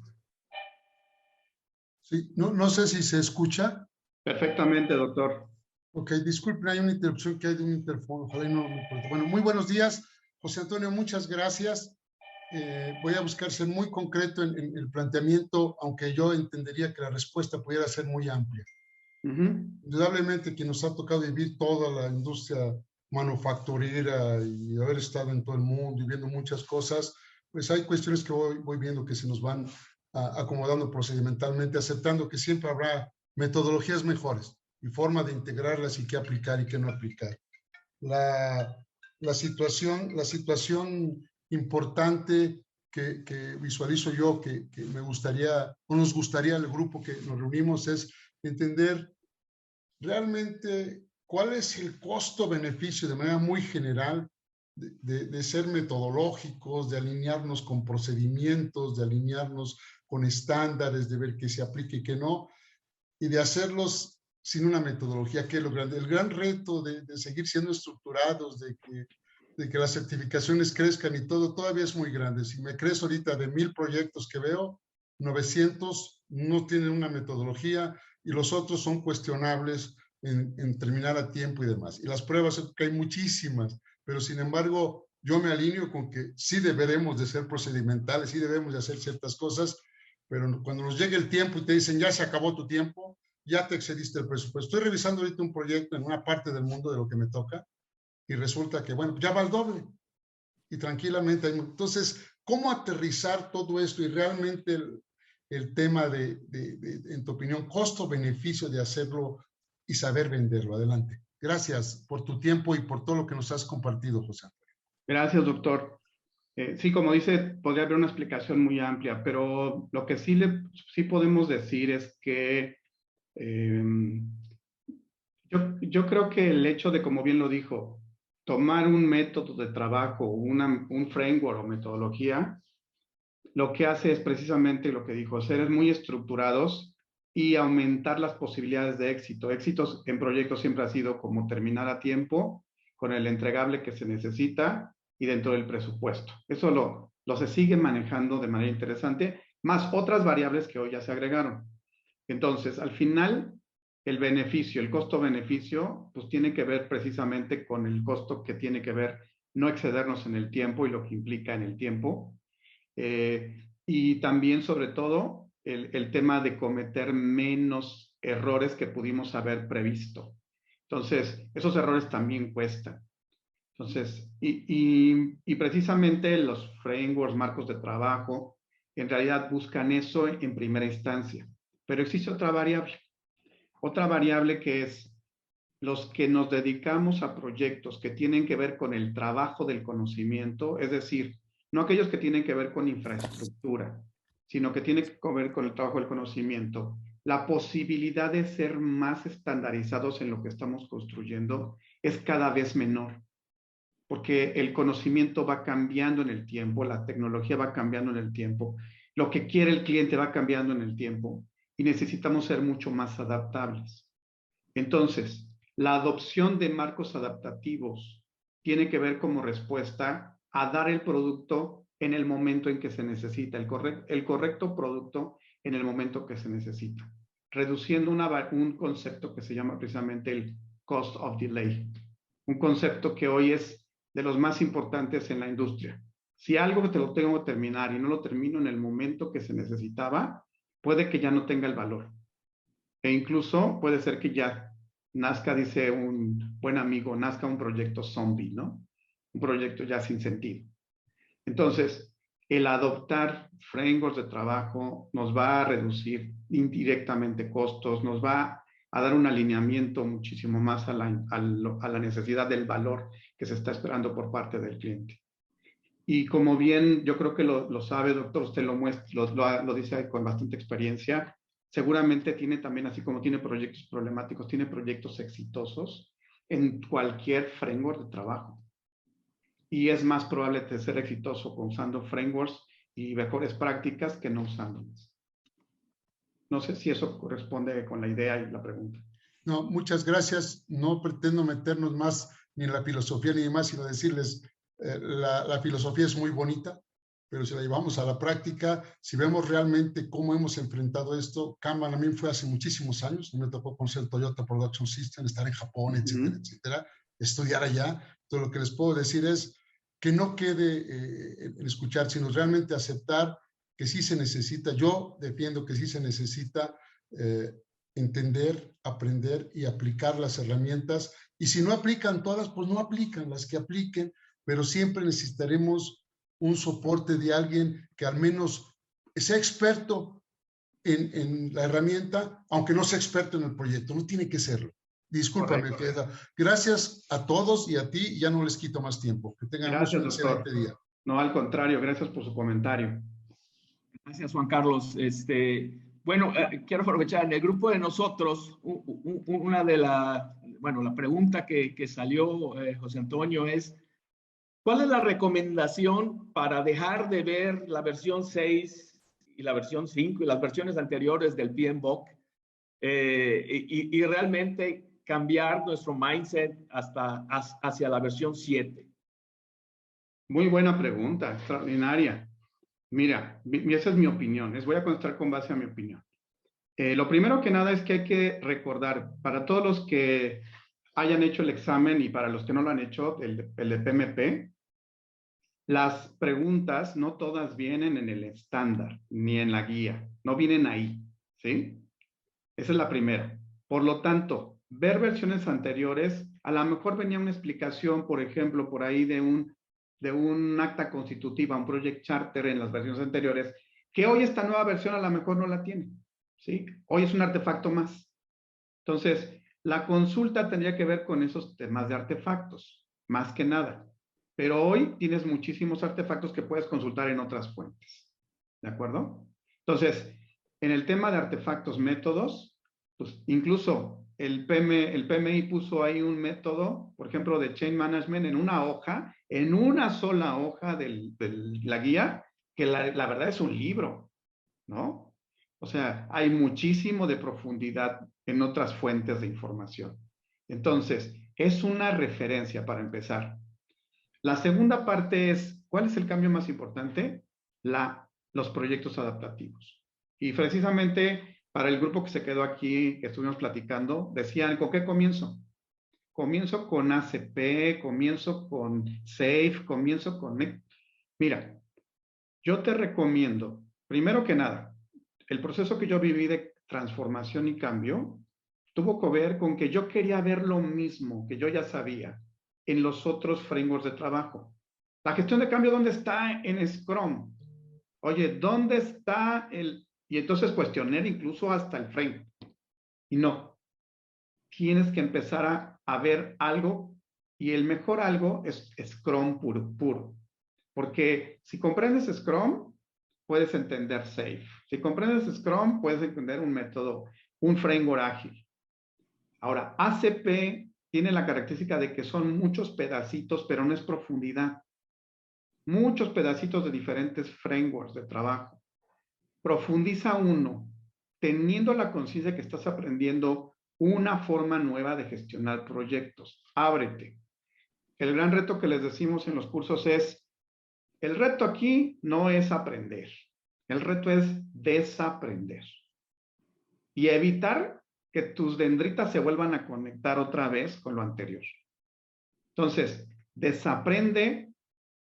Sí, no sé si se escucha. Perfectamente, doctor. Ok, disculpen, hay una interrupción que hay de un interfono. Ojalá no me importe. Bueno, muy buenos días, José Antonio, muchas gracias. Voy a buscar ser muy concreto en el planteamiento, aunque yo entendería que la respuesta pudiera ser muy amplia. Indudablemente que nos ha tocado vivir toda la industria manufacturera y haber estado en todo el mundo y viendo muchas cosas, pues hay cuestiones que voy viendo que se nos van acomodando procedimentalmente, aceptando que siempre habrá metodologías mejores y forma de integrarlas y qué aplicar y qué no aplicar. La situación importante que visualizo yo, que me gustaría, o nos gustaría al grupo que nos reunimos, es entender realmente cuál es el costo-beneficio de manera muy general de ser metodológicos, de alinearnos con procedimientos, de alinearnos con estándares, de ver qué se aplica y qué no, y de hacerlos sin una metodología, que es lo grande. El gran reto de seguir siendo estructurados, de que las certificaciones crezcan y todo, todavía es muy grande. Si me crees ahorita de 1000 proyectos que veo, 900 no tienen una metodología y los otros son cuestionables en terminar a tiempo y demás. Y las pruebas, que hay muchísimas, pero sin embargo yo me alineo con que sí deberemos de ser procedimentales, sí debemos de hacer ciertas cosas, pero cuando nos llegue el tiempo y te dicen ya se acabó tu tiempo, ya te excediste el presupuesto. Estoy revisando ahorita un proyecto en una parte del mundo de lo que me toca y resulta que, bueno, ya va al doble. y tranquilamente. Entonces, ¿cómo aterrizar todo esto y realmente el tema en tu opinión, costo-beneficio de hacerlo y saber venderlo? Adelante. Gracias por tu tiempo y por todo lo que nos has compartido, José Antonio. Gracias, doctor. Sí, como dice, podría haber una explicación muy amplia, pero lo que sí podemos decir es que yo creo que el hecho de, como bien lo dijo, tomar un método de trabajo, un framework o metodología, lo que hace es precisamente lo que dijo, ser muy estructurados y aumentar las posibilidades de éxito. Éxitos en proyectos siempre ha sido como terminar a tiempo, con el entregable que se necesita y dentro del presupuesto. Eso lo se sigue manejando de manera interesante, más otras variables que hoy ya se agregaron. Entonces, al final, el beneficio, el costo-beneficio, pues tiene que ver precisamente con el costo que tiene que ver no excedernos en el tiempo y lo que implica en el tiempo. Y también, sobre todo, el tema de cometer menos errores que pudimos haber previsto. Entonces, esos errores también cuestan. Entonces, y precisamente los frameworks, marcos de trabajo, en realidad buscan eso en primera instancia. Pero existe otra variable que es los que nos dedicamos a proyectos que tienen que ver con el trabajo del conocimiento, es decir, no aquellos que tienen que ver con infraestructura, sino que tienen que ver con el trabajo del conocimiento. La posibilidad de ser más estandarizados en lo que estamos construyendo es cada vez menor, porque el conocimiento va cambiando en el tiempo, la tecnología va cambiando en el tiempo, lo que quiere el cliente va cambiando en el tiempo y necesitamos ser mucho más adaptables. Entonces, la adopción de marcos adaptativos tiene que ver como respuesta a dar el producto en el momento en que se necesita, el correcto producto en el momento que se necesita, reduciendo un concepto que se llama precisamente el cost of delay, un concepto que hoy es de los más importantes en la industria. Si algo te lo tengo que terminar y no lo termino en el momento que se necesitaba, puede que ya no tenga el valor. E incluso puede ser que ya nazca, dice un buen amigo, nazca un proyecto zombie, ¿no? Un proyecto ya sin sentido. Entonces, el adoptar frameworks de trabajo nos va a reducir indirectamente costos, nos va a dar un alineamiento muchísimo más a la necesidad del valor que se está esperando por parte del cliente. Y como bien yo creo que lo sabe, doctor, usted lo dice con bastante experiencia, seguramente tiene también, así como tiene proyectos problemáticos, tiene proyectos exitosos en cualquier framework de trabajo. Y es más probable de ser exitoso usando frameworks y mejores prácticas que no usándolas. No sé si eso corresponde con la idea y la pregunta. No, muchas gracias. No pretendo meternos más ni en la filosofía ni demás, sino decirles, la filosofía es muy bonita, pero si la llevamos a la práctica, si vemos realmente cómo hemos enfrentado esto, Kanban a mí fue hace muchísimos años, me tocó conocer Toyota Production System, estar en Japón, etcétera, etcétera, estudiar allá. Todo lo que les puedo decir es que no quede en escuchar, sino realmente aceptar que sí se necesita. Yo defiendo que sí se necesita entender, aprender y aplicar las herramientas. Y si no aplican todas, pues no aplican las que apliquen, pero siempre necesitaremos un soporte de alguien que al menos sea experto en la herramienta, aunque no sea experto en el proyecto. No tiene que serlo. Discúlpame, Feda. Gracias a todos y a ti. Ya no les quito más tiempo. Que tengan un excelente día. No, al contrario. Gracias por su comentario. Gracias, Juan Carlos. Bueno, quiero aprovechar en el grupo de nosotros, una de la pregunta que salió, José Antonio, es ¿cuál es la recomendación para dejar de ver la versión 6 y la versión 5 y las versiones anteriores del PMBOK y realmente cambiar nuestro mindset hacia la versión 7? Muy buena pregunta, extraordinaria. Mira, esa es mi opinión. Les voy a contestar con base a mi opinión. Lo primero que nada es que hay que recordar, para todos los que hayan hecho el examen y para los que no lo han hecho, el de PMP, las preguntas no todas vienen en el estándar ni en la guía, no vienen ahí, ¿sí? Esa es la primera. Por lo tanto, ver versiones anteriores, a lo mejor venía una explicación, por ejemplo, por ahí de un de un acta constitutiva, un project charter en las versiones anteriores, que hoy esta nueva versión a lo mejor no la tiene, ¿sí? Hoy es un artefacto más. Entonces, la consulta tendría que ver con esos temas de artefactos, más que nada. Pero hoy tienes muchísimos artefactos que puedes consultar en otras fuentes, ¿de acuerdo? Entonces, en el tema de artefactos, métodos, pues incluso el PMI puso ahí un método, por ejemplo, de Chain Management en una hoja, en una sola hoja de la guía, que la verdad es un libro, ¿no? O sea, hay muchísimo de profundidad en otras fuentes de información. Entonces, es una referencia para empezar. La segunda parte es, ¿cuál es el cambio más importante? Los proyectos adaptativos. Y precisamente para el grupo que se quedó aquí, que estuvimos platicando, decían, ¿con qué comienzo? Comienzo con ACP, comienzo con SAFE, comienzo con... Mira, yo te recomiendo, primero que nada, el proceso que yo viví de transformación y cambio tuvo que ver con que yo quería ver lo mismo que yo ya sabía en los otros frameworks de trabajo. La gestión de cambio, ¿dónde está? En Scrum. Oye, ¿dónde está el...? Y entonces cuestionar incluso hasta el framework. Y no. Tienes que empezar a ver algo, y el mejor algo es Scrum puro. Porque si comprendes Scrum, puedes entender SAFe. Si comprendes Scrum, puedes entender un método, un framework ágil. Ahora, ACP tiene la característica de que son muchos pedacitos, pero no es profundidad. Muchos pedacitos de diferentes frameworks de trabajo. Profundiza uno, teniendo la conciencia que estás aprendiendo una forma nueva de gestionar proyectos. Ábrete. El gran reto que les decimos en los cursos es, el reto aquí no es aprender. El reto es desaprender. Y evitar que tus dendritas se vuelvan a conectar otra vez con lo anterior. Entonces, desaprende,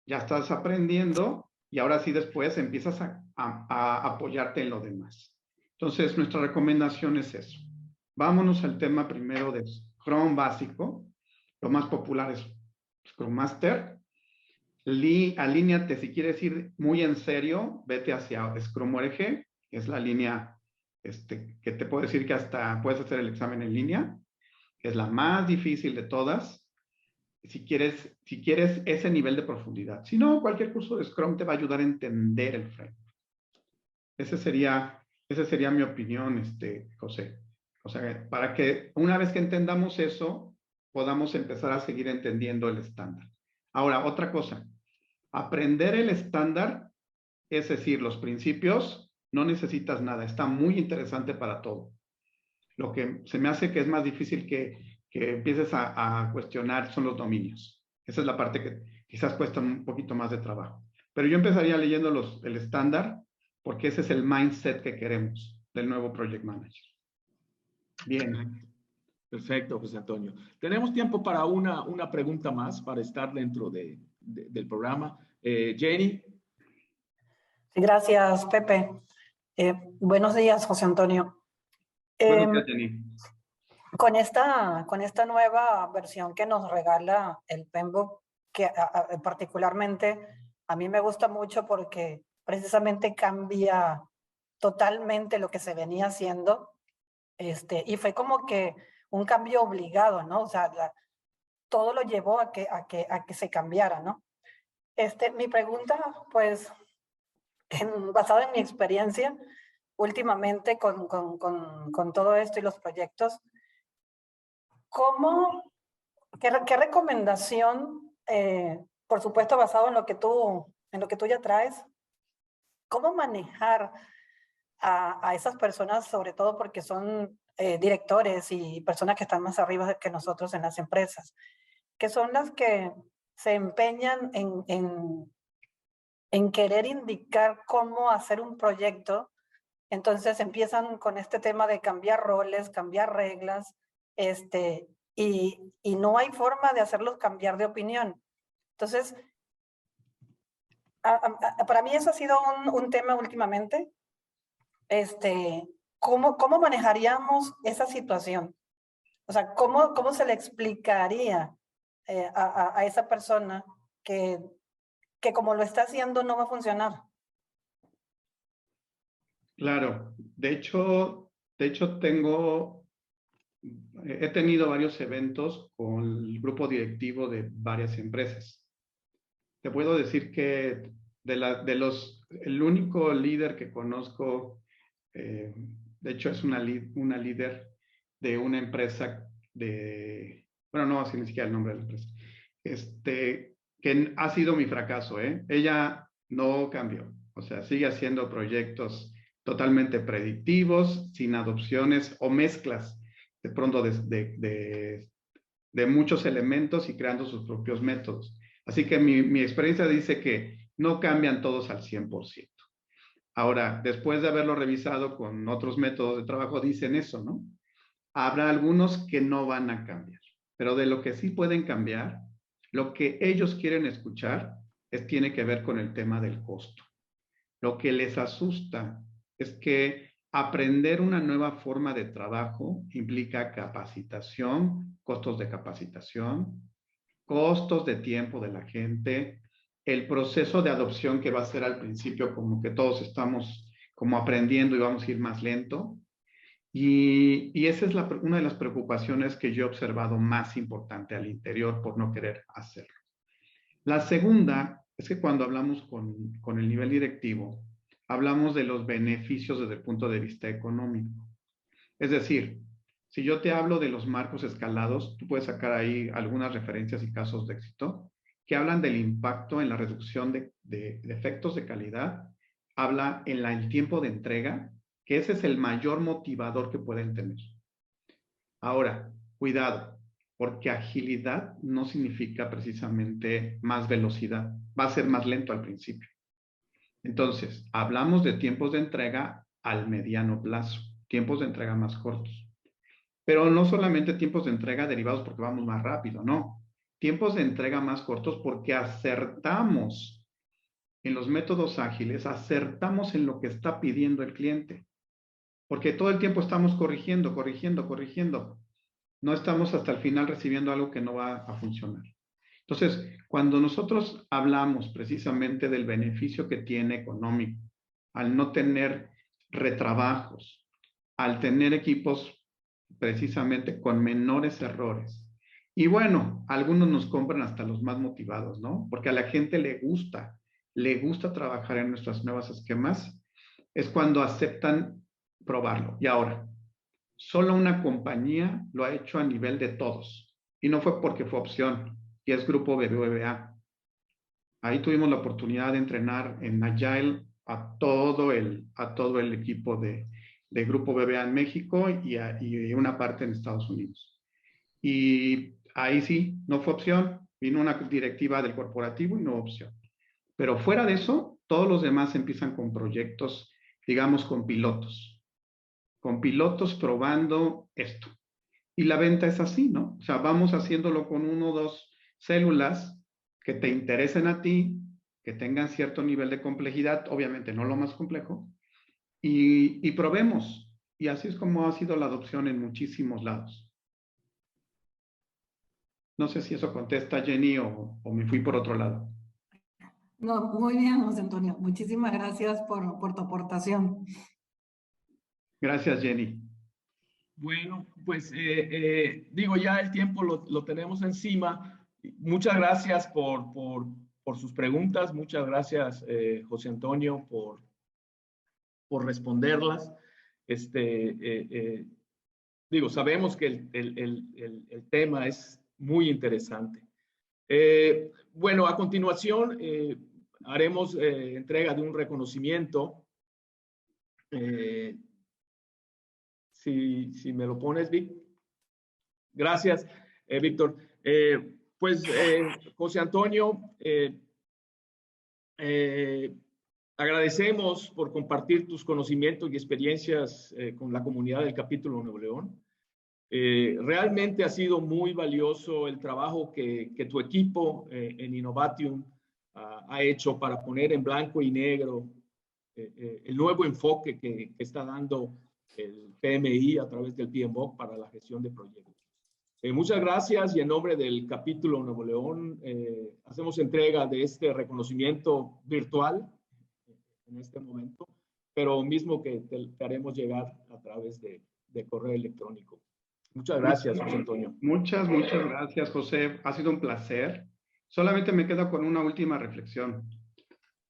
ya estás aprendiendo, y ahora sí después empiezas a apoyarte en lo demás. Entonces, nuestra recomendación es eso. Vámonos al tema primero de Scrum básico. Lo más popular es Scrum Master. Alíñate, si quieres ir muy en serio, vete hacia Scrum ORG, que es la línea que te puedo decir que hasta puedes hacer el examen en línea, que es la más difícil de todas, si quieres ese nivel de profundidad. Si no, cualquier curso de Scrum te va a ayudar a entender el framework. Esa sería mi opinión, José. O sea, para que una vez que entendamos eso, podamos empezar a seguir entendiendo el estándar. Ahora, otra cosa. Aprender el estándar, es decir, los principios, no necesitas nada. Está muy interesante para todo. Lo que se me hace que es más difícil que empieces a cuestionar son los dominios. Esa es la parte que quizás cuesta un poquito más de trabajo. Pero yo empezaría leyendo el estándar, porque ese es el mindset que queremos del nuevo Project Manager. Bien. Perfecto, José Antonio. Tenemos tiempo para una pregunta más para estar dentro del programa. Jenny. Sí, gracias, Pepe. Buenos días, José Antonio. Buenos días, Jenny. Con esta nueva versión que nos regala el PMBOK, que particularmente a mí me gusta mucho porque precisamente cambia totalmente lo que se venía haciendo, y fue como que un cambio obligado, ¿no? O sea, todo lo llevó a que se cambiara, ¿no? Mi pregunta, pues, basada en mi experiencia últimamente con todo esto y los proyectos, ¿qué recomendación, por supuesto basado en lo que tú ya traes, cómo manejar a esas personas, sobre todo porque son directores y personas que están más arriba que nosotros en las empresas, que son las que se empeñan en querer indicar cómo hacer un proyecto? Entonces empiezan con este tema de cambiar roles, cambiar reglas, y no hay forma de hacerlos cambiar de opinión. Entonces, para mí eso ha sido un tema últimamente. ¿Cómo manejaríamos esa situación? O sea, ¿cómo se le explicaría a esa persona que que como lo está haciendo no va a funcionar. Claro, de hecho he tenido varios eventos con el grupo directivo de varias empresas. Te puedo decir que el único líder que conozco, de hecho es una líder de una empresa bueno, no así ni siquiera el nombre de la empresa, que ha sido mi fracaso, ¿eh? Ella no cambió, o sea, sigue haciendo proyectos totalmente predictivos, sin adopciones o mezclas de pronto de muchos elementos y creando sus propios métodos. Así que mi experiencia dice que no cambian todos al 100%. Ahora, después de haberlo revisado con otros métodos de trabajo, dicen eso, ¿no? Habrá algunos que no van a cambiar, pero de lo que sí pueden cambiar, lo que ellos quieren escuchar tiene que ver con el tema del costo. Lo que les asusta es que aprender una nueva forma de trabajo implica capacitación, costos de capacitación, costos de tiempo de la gente, el proceso de adopción que va a ser al principio como que todos estamos como aprendiendo y vamos a ir más lento. Y esa es una de las preocupaciones que yo he observado más importante al interior por no querer hacerlo. La segunda es que cuando hablamos con el nivel directivo, hablamos de los beneficios desde el punto de vista económico. Es decir, si yo te hablo de los marcos escalados, tú puedes sacar ahí algunas referencias y casos de éxito que hablan del impacto en la reducción de efectos de calidad, habla en el tiempo de entrega, que ese es el mayor motivador que pueden tener. Ahora, cuidado, porque agilidad no significa precisamente más velocidad, va a ser más lento al principio. Entonces, hablamos de tiempos de entrega al mediano plazo, tiempos de entrega más cortos. Pero no solamente tiempos de entrega derivados porque vamos más rápido, no. Tiempos de entrega más cortos porque acertamos en los métodos ágiles, acertamos en lo que está pidiendo el cliente. Porque todo el tiempo estamos corrigiendo. No estamos hasta el final recibiendo algo que no va a funcionar. Entonces, cuando nosotros hablamos precisamente del beneficio que tiene económico, al no tener retrabajos, al tener equipos precisamente con menores errores. Y bueno, algunos nos compran hasta los más motivados, ¿no? Porque a la gente le gusta trabajar en nuestros nuevos esquemas, es cuando aceptan probarlo. Y ahora, solo una compañía lo ha hecho a nivel de todos. Y no fue porque fue opción, y es Grupo BBVA. Ahí tuvimos la oportunidad de entrenar en Agile a todo el equipo de Grupo BBVA en México y una parte en Estados Unidos. Y ahí sí, no fue opción. Vino una directiva del corporativo y no opción. Pero fuera de eso, todos los demás empiezan con proyectos, digamos, con pilotos probando esto. Y la venta es así, ¿no? O sea, vamos haciéndolo con 1 o 2 células que te interesen a ti, que tengan cierto nivel de complejidad, obviamente no lo más complejo, y probemos. Y así es como ha sido la adopción en muchísimos lados. No sé si eso contesta, Jenny, o me fui por otro lado. No, muy bien, José Antonio. Muchísimas gracias por tu aportación. Gracias, Jenny. Bueno, pues digo, ya el tiempo lo tenemos encima. Muchas gracias por sus preguntas. Muchas gracias, José Antonio, por responderlas. Digo, sabemos que el tema es muy interesante. Bueno, a continuación haremos entrega de un reconocimiento. Si me lo pones, Vic. Gracias, Víctor. Pues, José Antonio, agradecemos por compartir tus conocimientos y experiencias con la comunidad del capítulo Nuevo León. Realmente ha sido muy valioso el trabajo que tu equipo en Innovatium ha hecho para poner en blanco y negro el nuevo enfoque que está dando el PMI a través del PMBOK para la gestión de proyectos. Muchas gracias y en nombre del capítulo Nuevo León hacemos entrega de este reconocimiento virtual en este momento, pero mismo que te haremos llegar a través de correo electrónico. Muchas gracias, José Antonio. Muchas gracias, José. Ha sido un placer. Solamente me quedo con una última reflexión.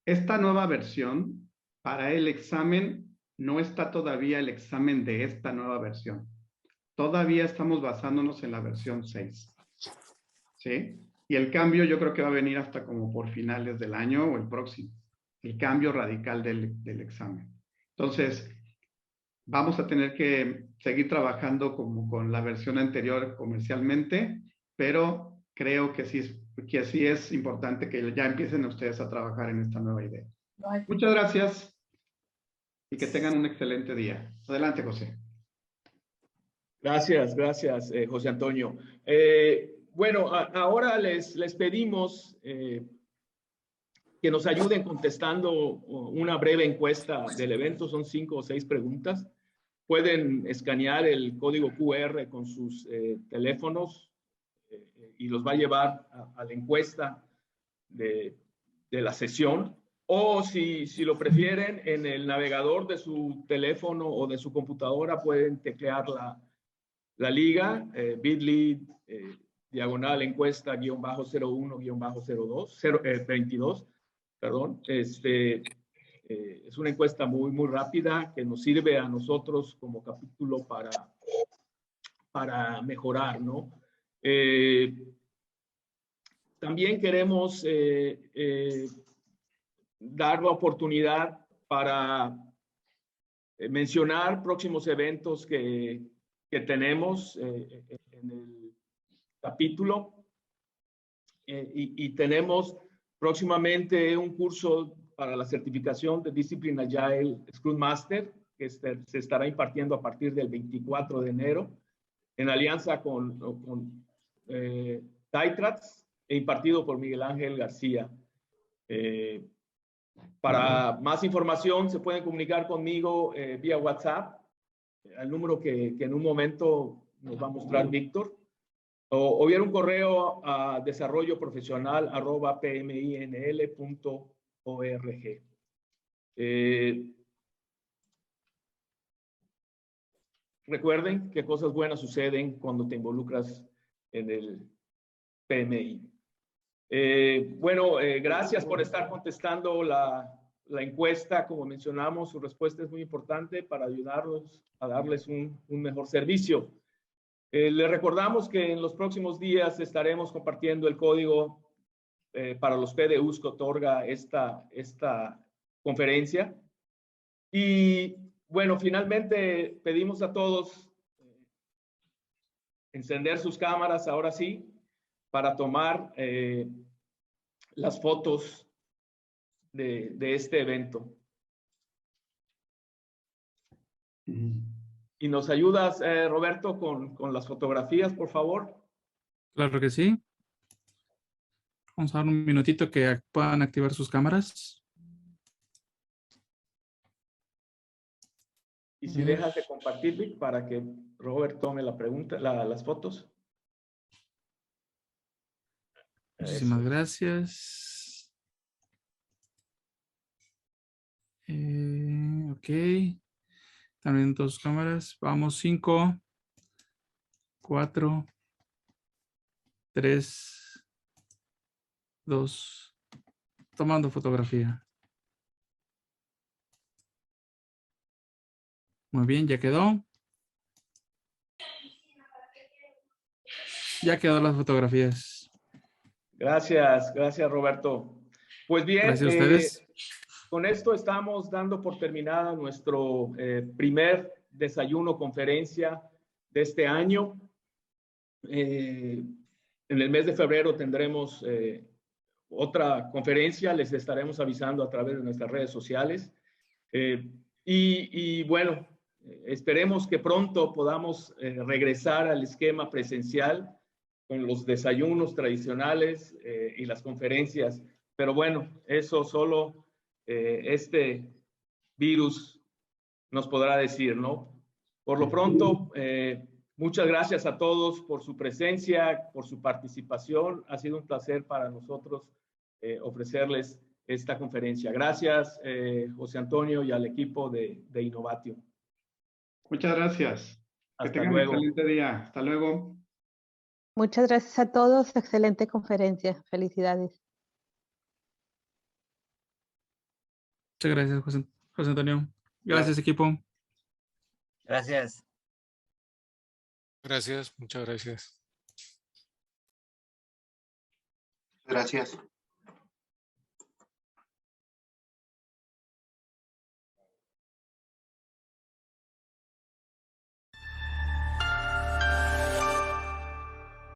Esta nueva versión, para el examen, no está todavía el examen de esta nueva versión. Todavía estamos basándonos en la versión 6. ¿Sí? Y el cambio yo creo que va a venir hasta como por finales del año o el próximo. El cambio radical del examen. Entonces, vamos a tener que seguir trabajando como con la versión anterior comercialmente, pero creo que sí es importante que ya empiecen ustedes a trabajar en esta nueva idea. Muchas gracias y que tengan un excelente día. Adelante, José. Gracias, José Antonio. Bueno, ahora les pedimos que nos ayuden contestando una breve encuesta del evento. Son 5 o 6 preguntas. Pueden escanear el código QR con sus teléfonos y los va a llevar a la encuesta de la sesión. O si lo prefieren, en el navegador de su teléfono o de su computadora pueden teclear la liga, bit.ly, diagonal encuesta, _01, _22, perdón. Es una encuesta muy rápida que nos sirve a nosotros como capítulo para mejorar, ¿no? También queremos dar la oportunidad para mencionar próximos eventos que tenemos en el capítulo y tenemos próximamente un curso para la certificación de Discipline Agile Scrum Master que se estará impartiendo a partir del 24 de enero en alianza con Taitrats e impartido por Miguel Ángel García. Para más información se pueden comunicar conmigo vía WhatsApp al número que en un momento nos va a mostrar Víctor, o bien un correo a desarrolloprofesional@pminl.org. Recuerden que cosas buenas suceden cuando te involucras en el PMI. Bueno, gracias por estar contestando la encuesta. Como mencionamos, su respuesta es muy importante para ayudarlos a darles un mejor servicio. Les recordamos que en los próximos días estaremos compartiendo el código para los PDUs que otorga esta conferencia. Y bueno, finalmente pedimos a todos encender sus cámaras ahora sí para tomar las fotos de este evento. ¿Y nos ayudas, Roberto, con las fotografías, por favor? Claro que sí. Vamos a dar un minutito que puedan activar sus cámaras. Y si dejas de compartir, Vic, para que Robert tome las fotos. Muchísimas gracias. Ok. También dos cámaras. Vamos, 5, 4, 3, 2. Tomando fotografía. Muy bien, ya quedó. Ya quedó las fotografías. Gracias Roberto. Pues bien, gracias a ustedes. Con esto estamos dando por terminada nuestro primer desayuno conferencia de este año. En el mes de febrero tendremos otra conferencia, les estaremos avisando a través de nuestras redes sociales. Y bueno, esperemos que pronto podamos regresar al esquema presencial con los desayunos tradicionales y las conferencias. Pero bueno, eso solo este virus nos podrá decir, ¿no? Por lo pronto, Muchas gracias a todos por su presencia, por su participación. Ha sido un placer para nosotros ofrecerles esta conferencia. Gracias, José Antonio, y al equipo de Innovatio. Muchas gracias. Que Hasta tengan luego. un excelente día. Hasta luego. Muchas gracias a todos. Excelente conferencia. Felicidades. Muchas gracias, José Antonio. Gracias, equipo. Gracias. Gracias, muchas gracias. Gracias.